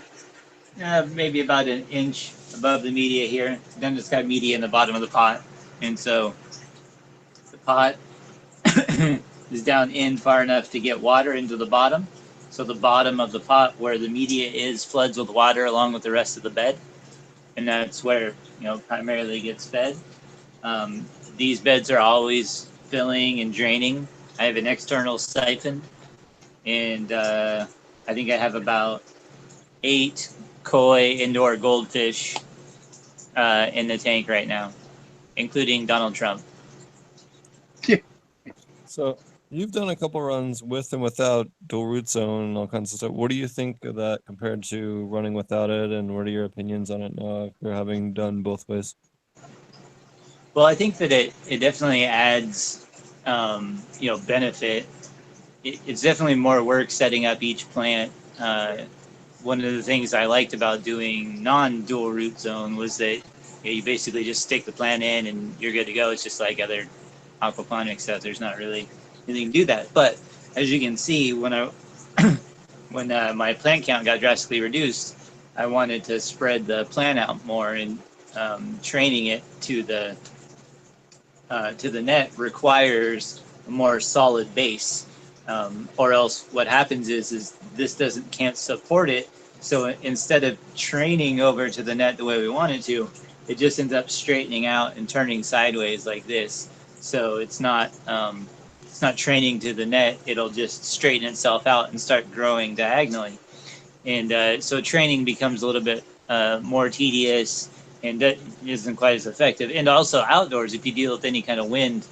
maybe about an inch above the media here. Then it's got media in the bottom of the pot. And so the pot is down in far enough to get water into the bottom. So the bottom of the pot where the media is floods with water along with the rest of the bed. And that's where, primarily gets fed. These beds are always filling and draining. I have an external siphon, and I think I have about 8 koi indoor goldfish in the tank right now, including Donald Trump. So You've done a couple runs with and without dual root zone and all kinds of stuff. What do you think of that compared to running without it, and what are your opinions on it now after having done both ways? Well, I think that it definitely adds, benefit. It's definitely more work setting up each plant. One of the things I liked about doing non-dual root zone was that you basically just stick the plant in and you're good to go. It's just like other aquaponic stuff. There's not really anything to do that. But as you can see, when my plant count got drastically reduced, I wanted to spread the plant out more, and training it to the net requires a more solid base. Or else what happens is this can't support it. So instead of training over to the net the way we want it to, it just ends up straightening out and turning sideways like this. So it's not training to the net. It'll just straighten itself out and start growing diagonally. And so training becomes a little bit more tedious, and that isn't quite as effective. And also outdoors, if you deal with any kind of wind,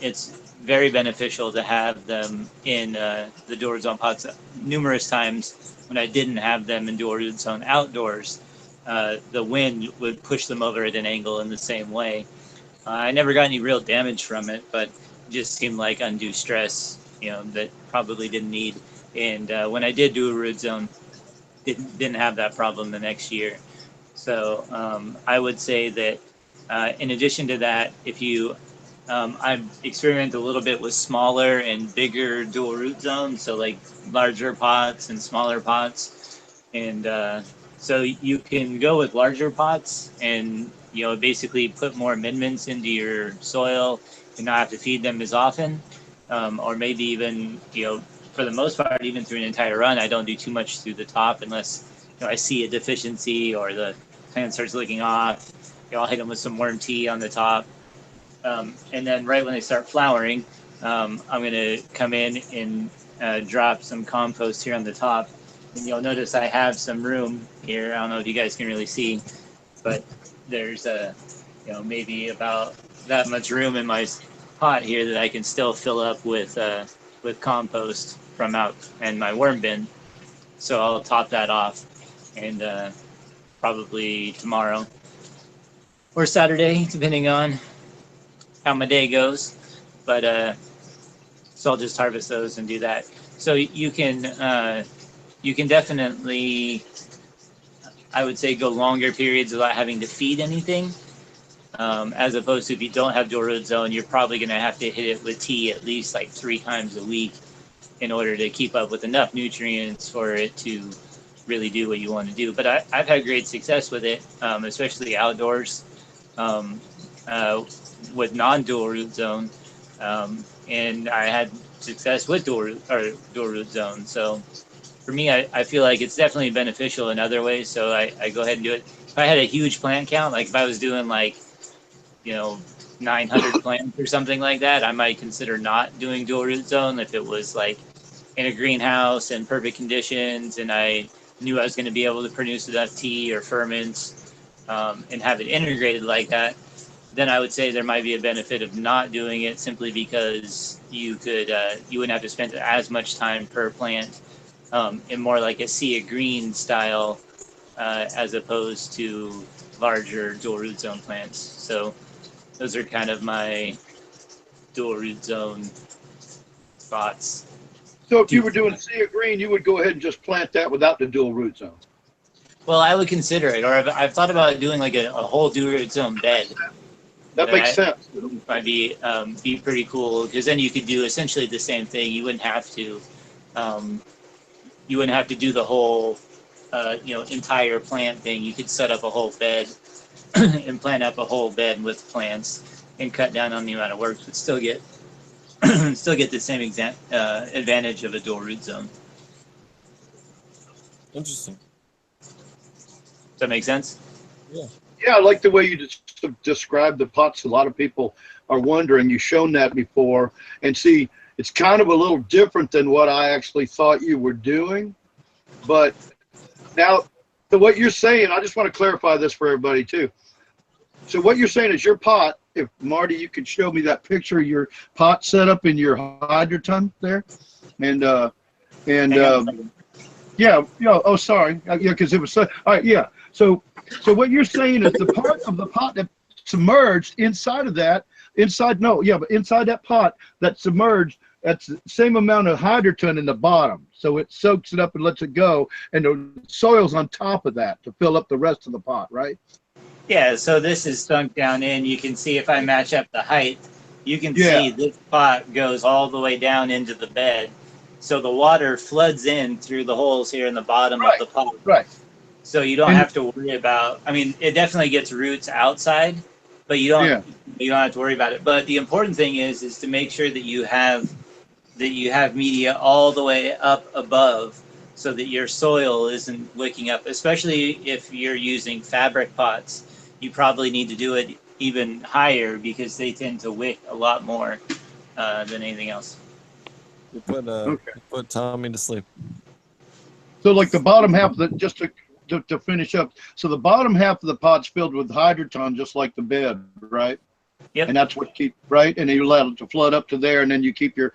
it's very beneficial to have them in the dual root zone pots. Numerous times when I didn't have them in dual root zone outdoors, the wind would push them over at an angle in the same way. I never got any real damage from it, but just seemed like undue stress, that probably didn't need. And when I did dual root zone, didn't have that problem the next year. So I would say that in addition to that, if you I've experimented a little bit with smaller and bigger dual root zones, so like larger pots and smaller pots. And so you can go with larger pots and, basically put more amendments into your soil and not have to feed them as often. Or maybe even, for the most part, even through an entire run, I don't do too much through the top unless, I see a deficiency or the plant starts looking off. I'll hit them with some worm tea on the top. And then right when they start flowering, I'm going to come in and drop some compost here on the top. And you'll notice I have some room here. I don't know if you guys can really see, but there's maybe about that much room in my pot here that I can still fill up with compost from out in my worm bin. So I'll top that off, and probably tomorrow or Saturday, depending on how my day goes. But so I'll just harvest those and do that. So you can definitely, I would say, go longer periods without having to feed anything. As opposed to if you don't have dual root zone, you're probably going to have to hit it with tea at least like 3 times a week in order to keep up with enough nutrients for it to really do what you want to do. But I've had great success with it, especially outdoors with non-dual root zone. And I had success with dual root zone. So for me, I feel like it's definitely beneficial in other ways. So I go ahead and do it. If I had a huge plant count, like if I was doing 900 plants or something like that, I might consider not doing dual root zone. If it was like in a greenhouse in perfect conditions and I knew I was going to be able to produce enough tea or ferments and have it integrated like that, then I would say there might be a benefit of not doing it, simply because you wouldn't have to spend as much time per plant in more like a sea of green style as opposed to larger dual root zone plants. So those are kind of my dual root zone thoughts. So if you were doing sea of green, you would go ahead and just plant that without the dual root zone. Well, I would consider it, or I've thought about doing like a whole dual root zone bed. That makes sense. Might be pretty cool, because then you could do essentially the same thing. You wouldn't have to do the whole entire plant thing. You could set up a whole bed and plant up a whole bed with plants and cut down on the amount of work, but still get the same advantage of a dual root zone. Interesting. Does that make sense? Yeah. Yeah, I like the way you described the pots. A lot of people are wondering. You've shown that before. And see, it's kind of a little different than what I actually thought you were doing. But now, so what you're saying, I just want to clarify this for everybody too. So what you're saying is your pot if Marty, you could show me that picture of your pot setup in your hydroton there, and yeah, oh, sorry, yeah, because it was so. All right, yeah. So what you're saying is the part of the pot that submerged inside of that, but inside that pot that's submerged, that's the same amount of hydroton in the bottom. So it soaks it up and lets it go, and the soil's on top of that to fill up the rest of the pot, right? Yeah, so this is sunk down in. You can see if I match up the height, you can see this pot goes all the way down into the bed. So the water floods in through the holes here in the bottom of the pot. Right. So you don't have to worry about, I mean, it definitely gets roots outside, but you don't have to worry about it. But the important thing is to make sure that you have media all the way up above so that your soil isn't wicking up, especially if you're using fabric pots. You probably need to do it even higher because they tend to wick a lot more than anything else. You put Tommy to sleep. So like the bottom half of the, just to finish up, so the bottom half of the pot's filled with hydroton, just like the bed, right? Yep. And that's what keep right, and you allow it to flood up to there, and then you keep your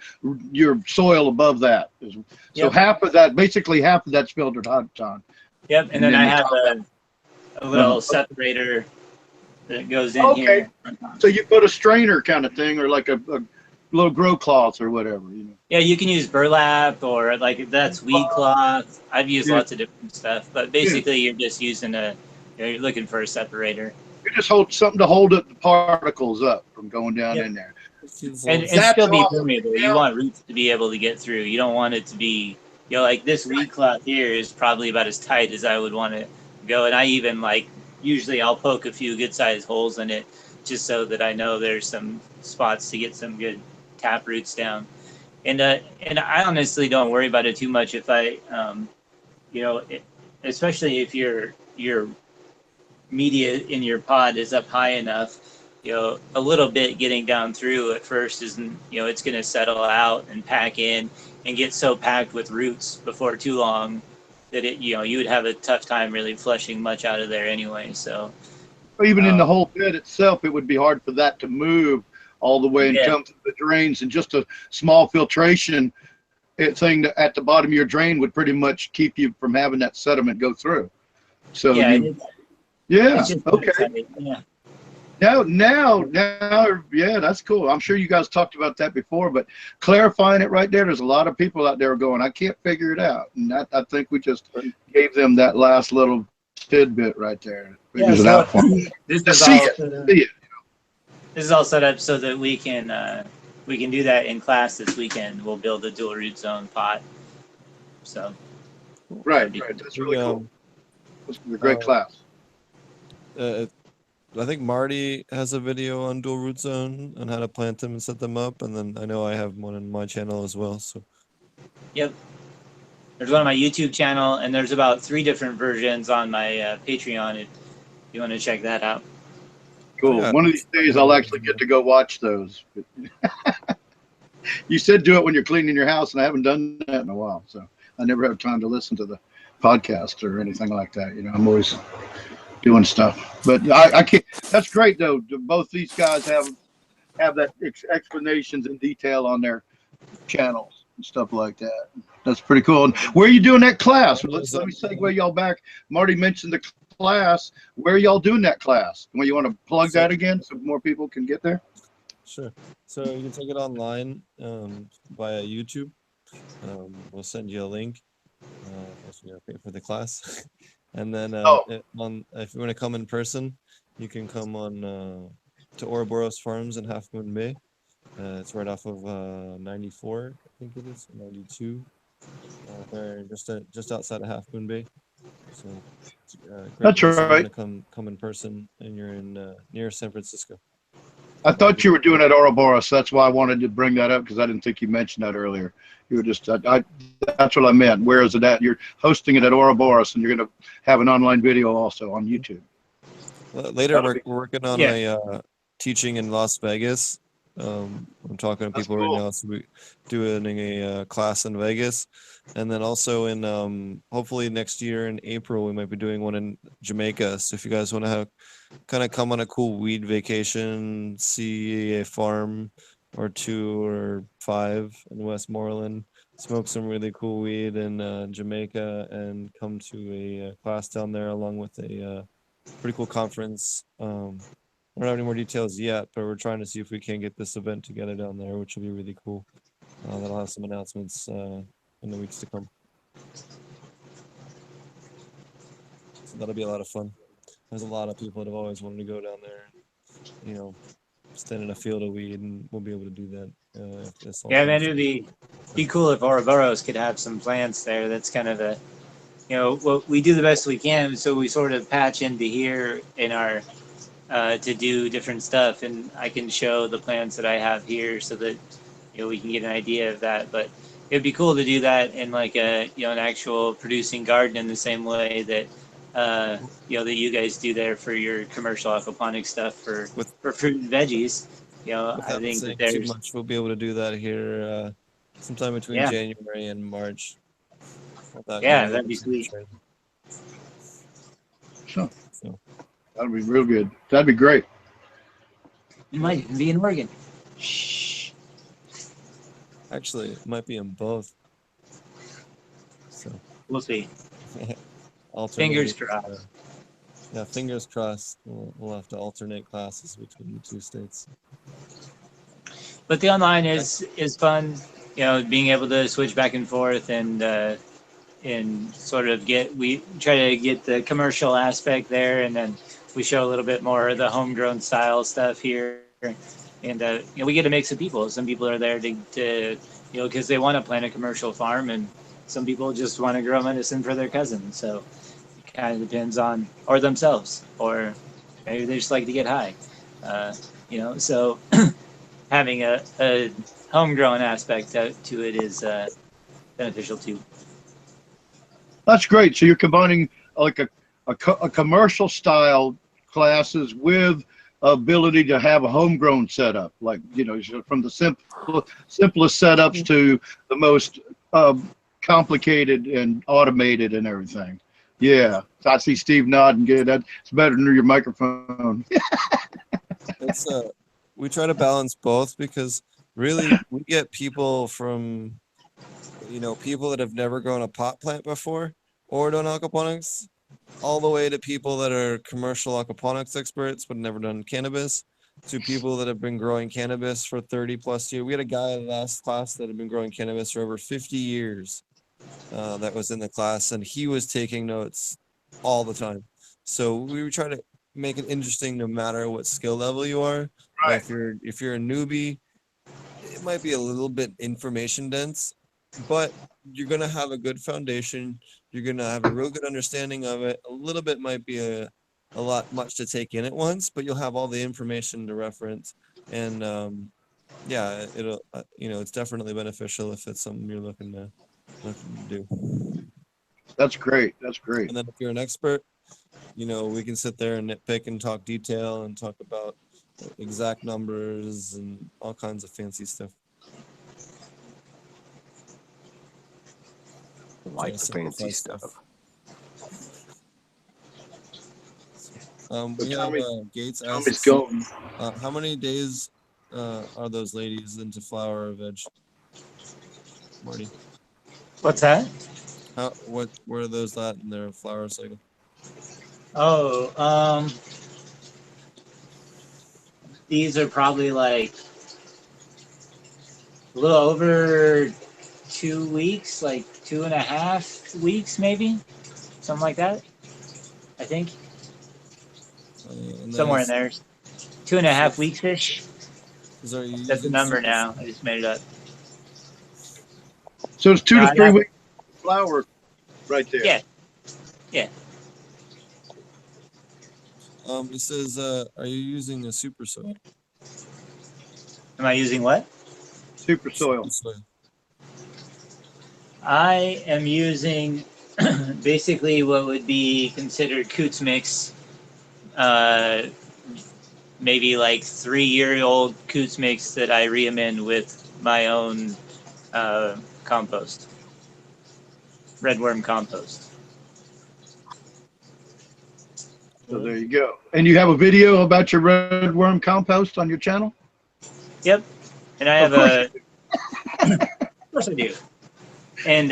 soil above that. So half of that, basically half of that's filled with hydroton. Yep, and then I have a little separator that goes in here. So you put a strainer kind of thing, or like a little grow cloth or whatever, you know. Yeah, you can use burlap, or like if that's weed cloth. I've used lots of different stuff, but basically you're just using you're looking for a separator. You just hold something to hold the particles up from going down in there. And still be permeable. You want roots to be able to get through. You don't want it to be, like this weed cloth here is probably about as tight as I would want it to go. And I even usually I'll poke a few good sized holes in it just so that I know there's some spots to get some good tap roots down. And I honestly don't worry about it too much if I, especially if your media in your pod is up high enough, a little bit getting down through at first isn't, it's going to settle out and pack in and get so packed with roots before too long that you would have a tough time really flushing much out of there anyway. So even in the whole bed itself, it would be hard for that to move all the way and come through the drains, and just a small filtration thing at the bottom of your drain would pretty much keep you from having that sediment go through. So okay. Now, that's cool. I'm sure you guys talked about that before, but clarifying it right there, there's a lot of people out there going, I can't figure it out. And I think we just gave them that last little tidbit right there. This is all set up so that we can do that in class this weekend. We'll build a dual root zone pot. So right. That's really cool. It's a great class. I think Marty has a video on dual root zone and how to plant them and set them up, and then I know I have one on my channel as well. So yep, there's one on my YouTube channel, and there's about 3 different versions on my Patreon if you want to check that out. Cool. One of these days I'll actually get to go watch those. You said do it when you're cleaning your house, and I haven't done that in a while, so I never have time to listen to the podcast or anything like that. I'm always doing stuff, but I can't. That's great though. Both these guys have that explanations in detail on their channels and stuff like that. That's pretty cool. And where are you doing that class? Let me segue y'all back. Marty mentioned the class. Where are y'all doing that class? Well, you want to plug that again so more people can get there? Sure. So you can take it online via YouTube. We'll send you a link. You gotta pay for the class. And then if you want to come in person, you can come on to Ouroboros Farms in Half Moon Bay. It's right off of 94, I think it is, 92. They're just outside of Half Moon Bay. So that's right. To come in person, and you're in near San Francisco. I thought you were doing it at Ouroboros. That's why I wanted to bring that up, because I didn't think you mentioned that earlier. You were just that's what I meant. Where is it at? You're hosting it at Ouroboros, and you're going to have an online video also on YouTube. Later, we're working on a teaching in Las Vegas I'm talking to That's people right cool. now, so we doing a class in Vegas, and then also in hopefully next year in April we might be doing one in Jamaica. So if you guys want to have kind of come on a cool weed vacation, see a farm or 2 or 5 in Westmoreland, smoke some really cool weed in Jamaica, and come to a class down there along with a pretty cool conference. We don't have any more details yet, but we're trying to see if we can get this event together down there, which will be really cool. That'll have some announcements in the weeks to come. So that'll be a lot of fun. There's a lot of people that have always wanted to go down there and, stand in a field of weed, and we'll be able to do that. If this all Yeah, man, goes it'd be cool if Ouroboros could have some plants there. That's kind of well, we do the best we can, so we sort of patch into here in our to do different stuff, and I can show the plants that I have here so that we can get an idea of that. But it'd be cool to do that in like an actual producing garden in the same way that that you guys do there for your commercial aquaponic stuff for fruit and veggies. I without think saying that too there's much, we'll be able to do that here sometime between Yeah. January and March. Without Yeah, getting that'd into be too sweet. much, Sure. so. That'd be real good. That'd be great. You might even be in Oregon. Shh. Actually, it might be in both. So We'll see. alternate. Fingers crossed. Yeah, fingers crossed. We'll have to alternate classes between the 2 states. But the online is fun. Being able to switch back and forth and sort of we try to get the commercial aspect there, and then we show a little bit more of the homegrown style stuff here. And we get a mix of people. Some people are there to because they want to plant a commercial farm, and some people just want to grow medicine for their cousin. So it kind of depends on, or themselves, or maybe they just like to get high. So having a homegrown aspect to it is beneficial too. That's great. So you're combining like a commercial style classes with ability to have a homegrown setup, like from the simplest setups to the most complicated and automated and everything. Yeah, I see Steve nodding. Good. That's better than your microphone. It's we try to balance both, because really we get people from people that have never grown a pot plant before or done aquaponics, all the way to people that are commercial aquaponics experts but never done cannabis, to people that have been growing cannabis for 30 plus years. We had a guy in the last class that had been growing cannabis for over 50 years that was in the class, and he was taking notes all the time. So we were trying to make it interesting no matter what skill level you are. Right. If you're a newbie, it might be a little bit information dense, but you're going to have a good foundation. You're going to have a real good understanding of it. A little bit might be a lot much to take in at once, but you'll have all the information to reference. And it'll it's definitely beneficial if it's something you're looking to do. That's great. That's great. And then if you're an expert, we can sit there and nitpick and talk detail and talk about exact numbers and all kinds of fancy stuff. Like the fancy stuff. We have Gates Tommy's asks, going. how many days are those ladies into flower or veg? Marty, What's that? where are those at in their flower cycle? Oh, these are probably like a little over 2 weeks, like 2.5 weeks, maybe something like that. I think somewhere in there, 2.5 weeks ish. That's the number now. I just made it up. So it's 2 to 3 weeks flower right there. Yeah. Yeah. It says, are you using a super soil? Am I using what? Super soil. I am using basically what would be considered Coots mix maybe like 3-year-old coots mix that I reamend with my own compost, redworm compost. So there you go. And you have a video about your red worm compost on your channel? Yep. And I have of course I do. And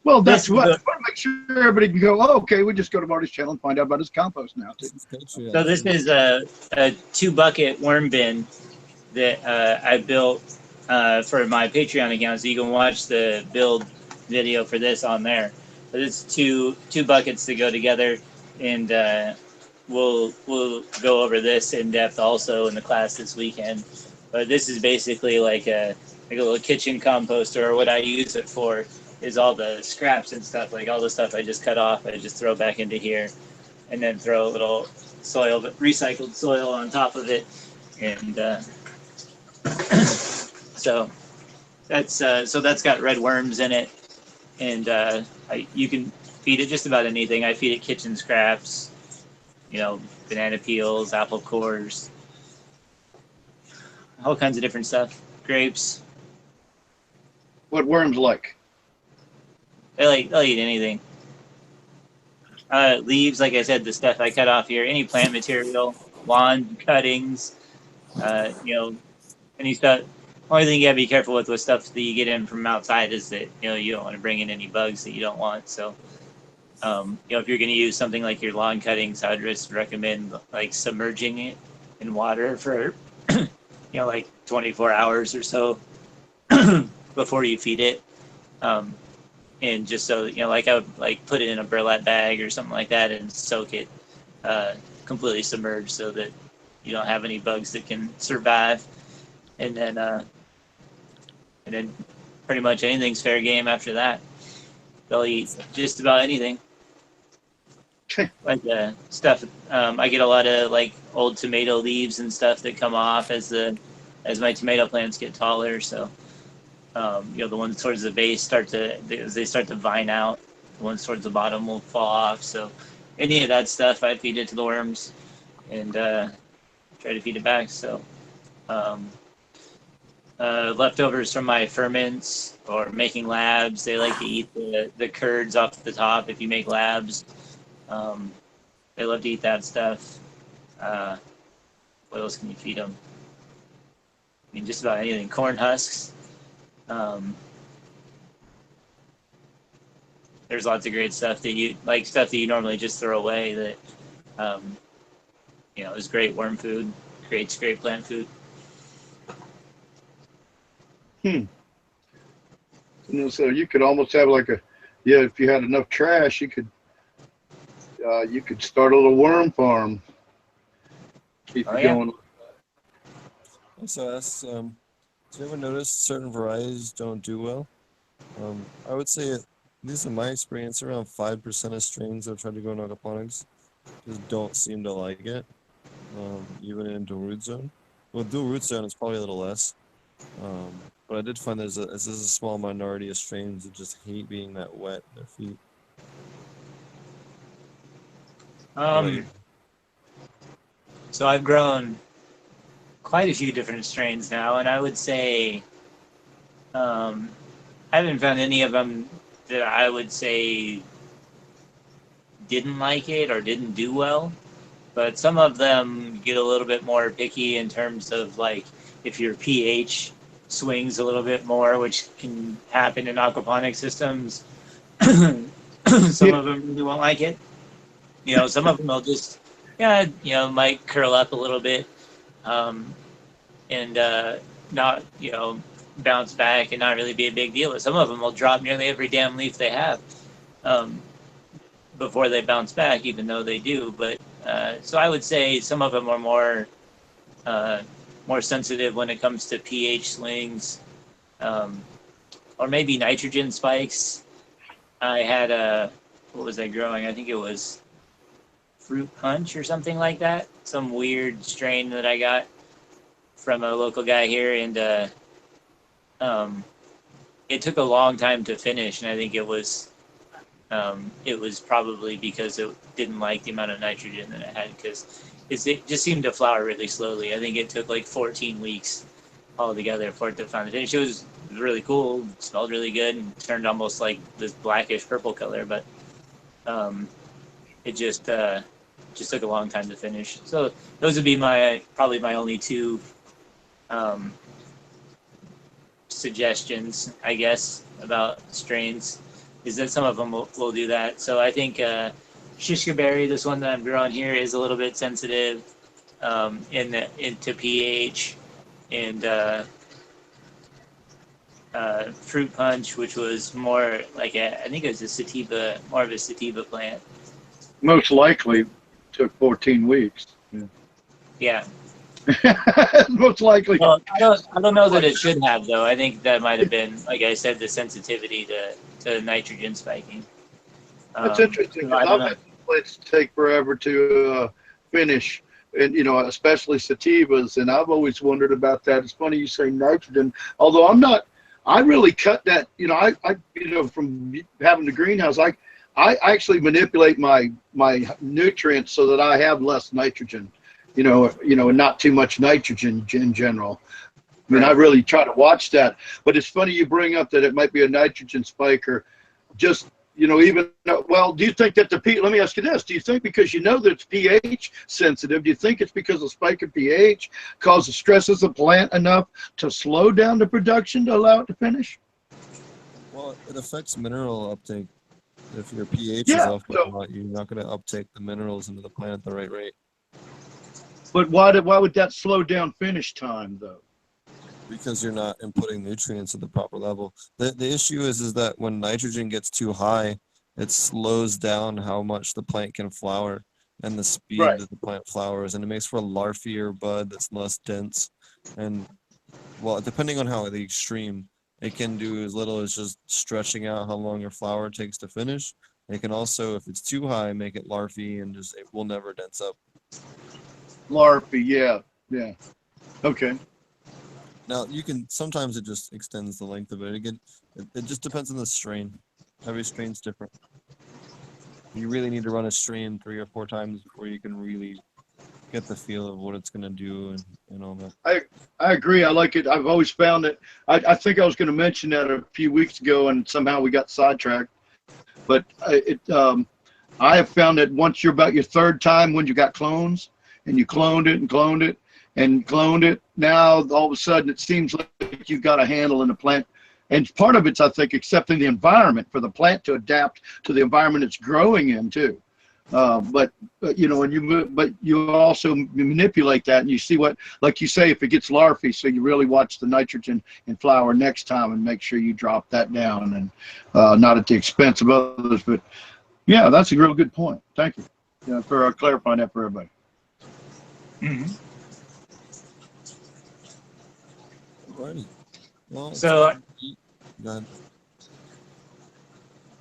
well, that's this what. I is want to make sure everybody can go, oh, okay, we just go to Marty's channel and find out about his compost now, too. so this is a 2-bucket worm bin that I built for my Patreon account, so you can watch the build video for this on there. But it's two buckets that go together, and we'll go over this in depth also in the class this weekend. But this is basically like a little kitchen composter, or what I use it for is all the scraps and stuff, like all the stuff I just cut off, I just throw back into here, and then throw a little soil, recycled soil on top of it, and so that's got red worms in it, and you can feed it just about anything. I feed it kitchen scraps, banana peels, apple cores, all kinds of different stuff. Grapes. What worms like? They'll eat anything. Leaves, like I said, the stuff I cut off here, any plant material, lawn cuttings, any stuff. Only thing you gotta be careful with stuff that you get in from outside is that you don't want to bring in any bugs that you don't want. So, if you're gonna use something like your lawn cuttings, I'd just recommend like submerging it in water for like 24 hours or so before you feed it. And just so like I would put it in a burlap bag or something like that and soak it completely submerged so that you don't have any bugs that can survive. And then pretty much anything's fair game after that. They'll eat just about anything. Like stuff. I get a lot of like old tomato leaves and stuff that come off as my tomato plants get taller. So the ones towards the base start to vine out. The ones towards the bottom will fall off. So any of that stuff, I feed it to the worms and try to feed it back. So leftovers from my ferments or making labs, they like to eat the curds off the top if you make labs. They love to eat that stuff. What else can you feed them? I mean, just about anything. Corn husks. There's lots of great stuff that you normally just throw away that is great worm food, great plant food. So you could almost have if you had enough trash, you could start a little worm farm. Keep it going. So that's do you ever notice certain varieties don't do well? I would say, at least in my experience, around 5% of strains that have tried to go in aquaponics just don't seem to like it, even in dual root zone. Well, dual root zone is probably a little less, but I did find there's a small minority of strains that just hate being that wet in their feet. So I've grown quite a few different strains now, and I would say I haven't found any of them that I would say didn't like it or didn't do well, but some of them get a little bit more picky in terms of like if your pH swings a little bit more, which can happen in aquaponic systems. Some of them really won't like it. Some of them will just might curl up a little bit and not bounce back and not really be a big deal. But some of them will drop nearly every damn leaf they have before they bounce back, even though they do. But so I would say some of them are more sensitive when it comes to pH swings, or maybe nitrogen spikes. I had what was I growing? I think it was Fruit Punch or something like that. Some weird strain that I got from a local guy here, and it took a long time to finish, and I think it was probably because it didn't like the amount of nitrogen that it had, because it just seemed to flower really slowly. I think it took like 14 weeks altogether for it to finally finish. It was really cool, smelled really good, and turned almost like this blackish purple color. But it just took a long time to finish. So those would be probably my only two suggestions, I guess, about strains. Is that some of them will do that. So I think Shishka Berry, this one that I'm growing here, is a little bit sensitive into pH, and Fruit Punch, which was more like I think it was more of a sativa plant. Most likely took 14 weeks. Yeah. Most likely. Well, I don't know that it should have, though. I think that might have been, like I said, the sensitivity to nitrogen spiking. That's interesting, So I because don't I've know. had plants take forever to finish, and especially sativas, and I've always wondered about that. It's funny you say nitrogen, although I really cut that. I from having the greenhouse, I actually manipulate my nutrients so that I have less nitrogen, and not too much nitrogen in general. I mean, I really try to watch that. But it's funny you bring up that it might be a nitrogen spiker. Just, well, do you think that let me ask you this. Do you think because that it's pH sensitive, do you think it's because the spike of pH causes stresses the plant enough to slow down the production to allow it to finish? Well, it affects mineral uptake. If your pH is off by a lot, you're not going to uptake the minerals into the plant at the right rate. But why would that slow down finish time, though? Because you're not inputting nutrients at the proper level. The issue is that when nitrogen gets too high, it slows down how much the plant can flower and the speed that the plant flowers, and it makes for a larvier bud that's less dense. And well, depending on how the extreme, it can do as little as just stretching out how long your flower takes to finish. It can also, if it's too high, make it larvae and it will never dense up. Larvae, yeah. Okay. Now sometimes it just extends the length of it. Again, it just depends on the strain. Every strain's different. You really need to run a strain 3 or 4 times before you can really get the feel of what it's going to do and all that. I agree. I like it. I've always found that. I think I was going to mention that a few weeks ago, and somehow we got sidetracked. But I have found that once you're about your third time when you got clones, and you cloned it and cloned it and cloned it, now all of a sudden it seems like you've got a handle in the plant. And part of it's, I think, accepting the environment for the plant to adapt to the environment it's growing in too. But you also manipulate that, and you see what, like you say, if it gets larvae, so you really watch the nitrogen in flower next time and make sure you drop that down, and not at the expense of others. But yeah, that's a real good point. Thank you for clarifying that for everybody. Mm-hmm. Alrighty. Well, So, go ahead.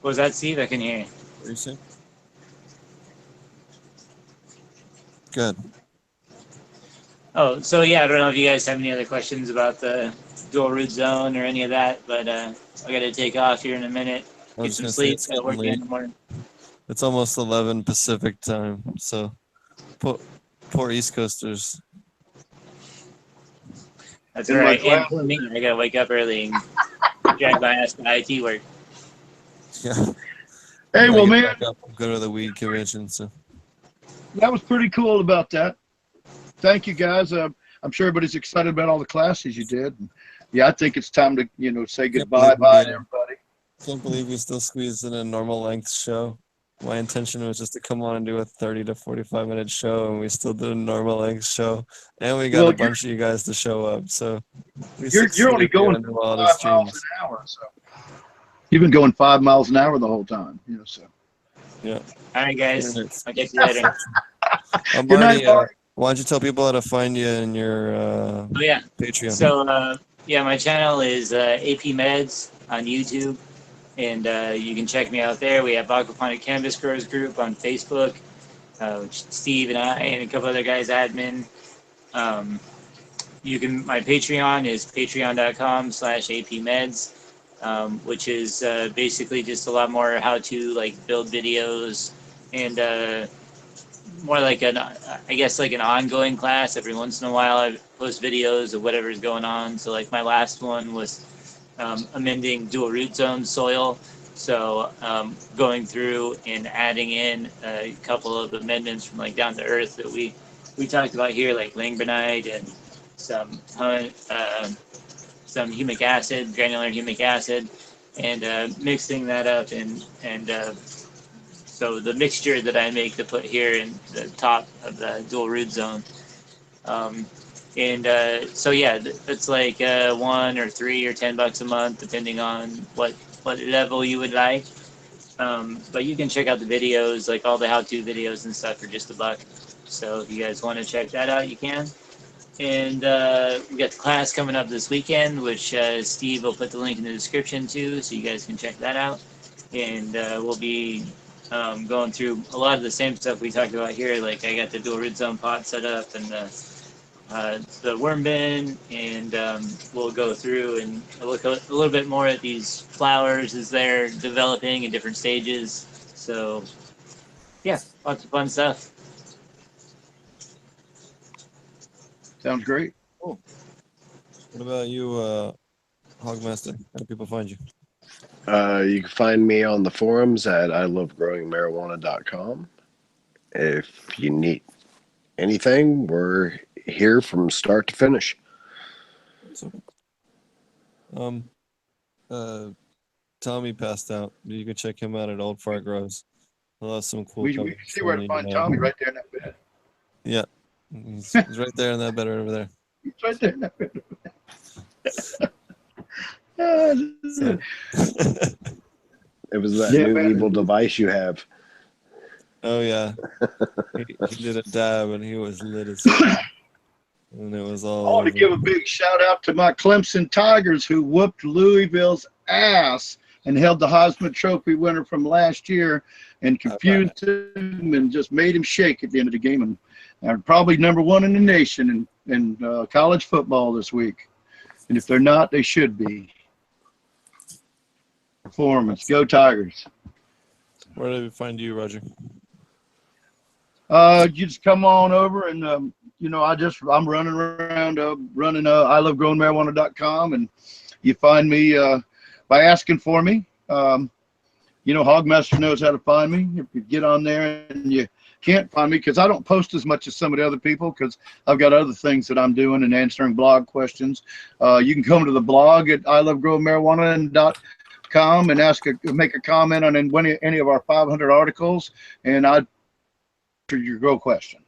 what was that, Steve? I can hear you. What are you saying? Good. Oh, so yeah, I don't know if you guys have any other questions about the dual root zone or any of that, but I got to take off here in a minute. I Get was some gonna say sleep. it's Got to getting work in late. the morning. It's almost 11 Pacific time, so poor East Coasters. That's In all my right. And class- for me, I got to wake up early and drag my ass to IT work. Yeah. Hey, well, man, Go to the weed convention. So that was pretty cool about that. Thank you, guys. I'm sure everybody's excited about all the classes you did. And yeah, I think it's time to, say goodbye, bye to everybody. Can't believe we still squeezed in a normal length show. My intention was just to come on and do a 30 to 45 minute show, and we still did a normal length show, and we got a bunch of you guys to show up. So you're only going 5 miles an hour, so you've been going 5 miles an hour the whole time, so. Yeah. All right, guys. Minutes. I'll catch you later. Good night, Mark. Why don't you tell people how to find you in your Oh, yeah. Patreon? So, my channel is AP Meds on YouTube, and you can check me out there. We have Aquaponic Cannabis Growers Group on Facebook, which Steve and I and a couple other guys admin. My Patreon is patreon.com/APMeds, which is basically just a lot more how to build videos and more like I guess like an ongoing class. Every once in a while, I post videos of whatever's going on. So like my last one was amending dual root zone soil. So going through and adding in a couple of amendments from like down to earth that we talked about here, like langbronite and some humic acid, granular humic acid, and mixing that up and so the mixture that I make to put here in the top of the dual root zone. So yeah, it's like 1 or 3 or $10 a month, depending on what level you would like. But you can check out the videos, like all the how-to videos and stuff, for just $1. So if you guys want to check that out, you can. And we got the class coming up this weekend, which Steve will put the link in the description to, so you guys can check that out. And we'll be going through a lot of the same stuff we talked about here. Like I got the dual root zone pot set up and the worm bin, and we'll go through and look a little bit more at these flowers as they're developing in different stages. So yeah, lots of fun stuff. Sounds great. Cool. What about you, Hogmaster? How do people find you? You can find me on the forums at ilovegrowingmarijuana.com. If you need anything, we're here from start to finish. So, Tommy passed out. You can check him out at Old Fart Grows. He'll have some cool. We can see where to find Tommy right there in that bed. Yeah, he's right there in that bed over there. He's right there in that bed. It was that new evil device you have. Oh yeah, he did a dab and he was lit as fuck. And it was all. I want to give a big shout out to my Clemson Tigers, who whooped Louisville's ass and held the Heisman Trophy winner from last year and confused him and just made him shake at the end of the game. And they're probably #1 in the nation in college football this week. And if they're not, they should be. Performance. Go Tigers. Where do we find you, Roger? You just come on over and, I'm running around running ilovegrowingmarijuana.com, and you find me by asking for me. Hogmaster knows how to find me. If you get on there and you can't find me, because I don't post as much as some of the other people, because I've got other things that I'm doing and answering blog questions. You can come to the blog at ilovegrowingmarijuana.com and make a comment on any of our 500 articles, and I'd answer your grow question.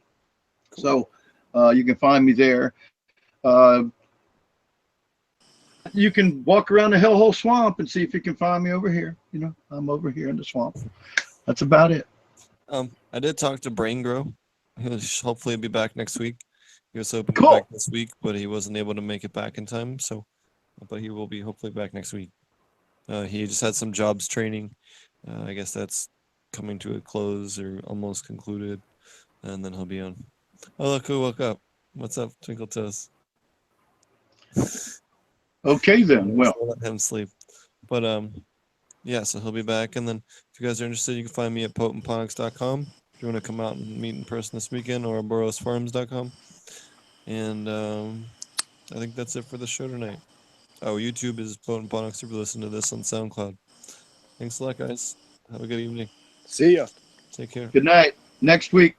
So you can find me there. You can walk around the Hellhole Swamp and see if you can find me over here. I'm over here in the swamp. That's about it. I did talk to Brain Grow. He'll hopefully be back next week. He was hoping to Cool. be back this week, but he wasn't able to make it back in time. But he will be hopefully back next week. He just had some jobs training. I guess that's coming to a close or almost concluded, and then he'll be on. Oh, look who woke up. What's up, Twinkle Toes? Okay, then. Well, let him sleep. But yeah, so he'll be back. And then if you guys are interested, you can find me at potentponics.com if you want to come out and meet in person this weekend, or borosfarms.com. And I think that's it for the show tonight. Oh, YouTube is Potent Ponics if you listen to this on SoundCloud. Thanks a lot, guys. Have a good evening. See ya. Take care. good night. Next week.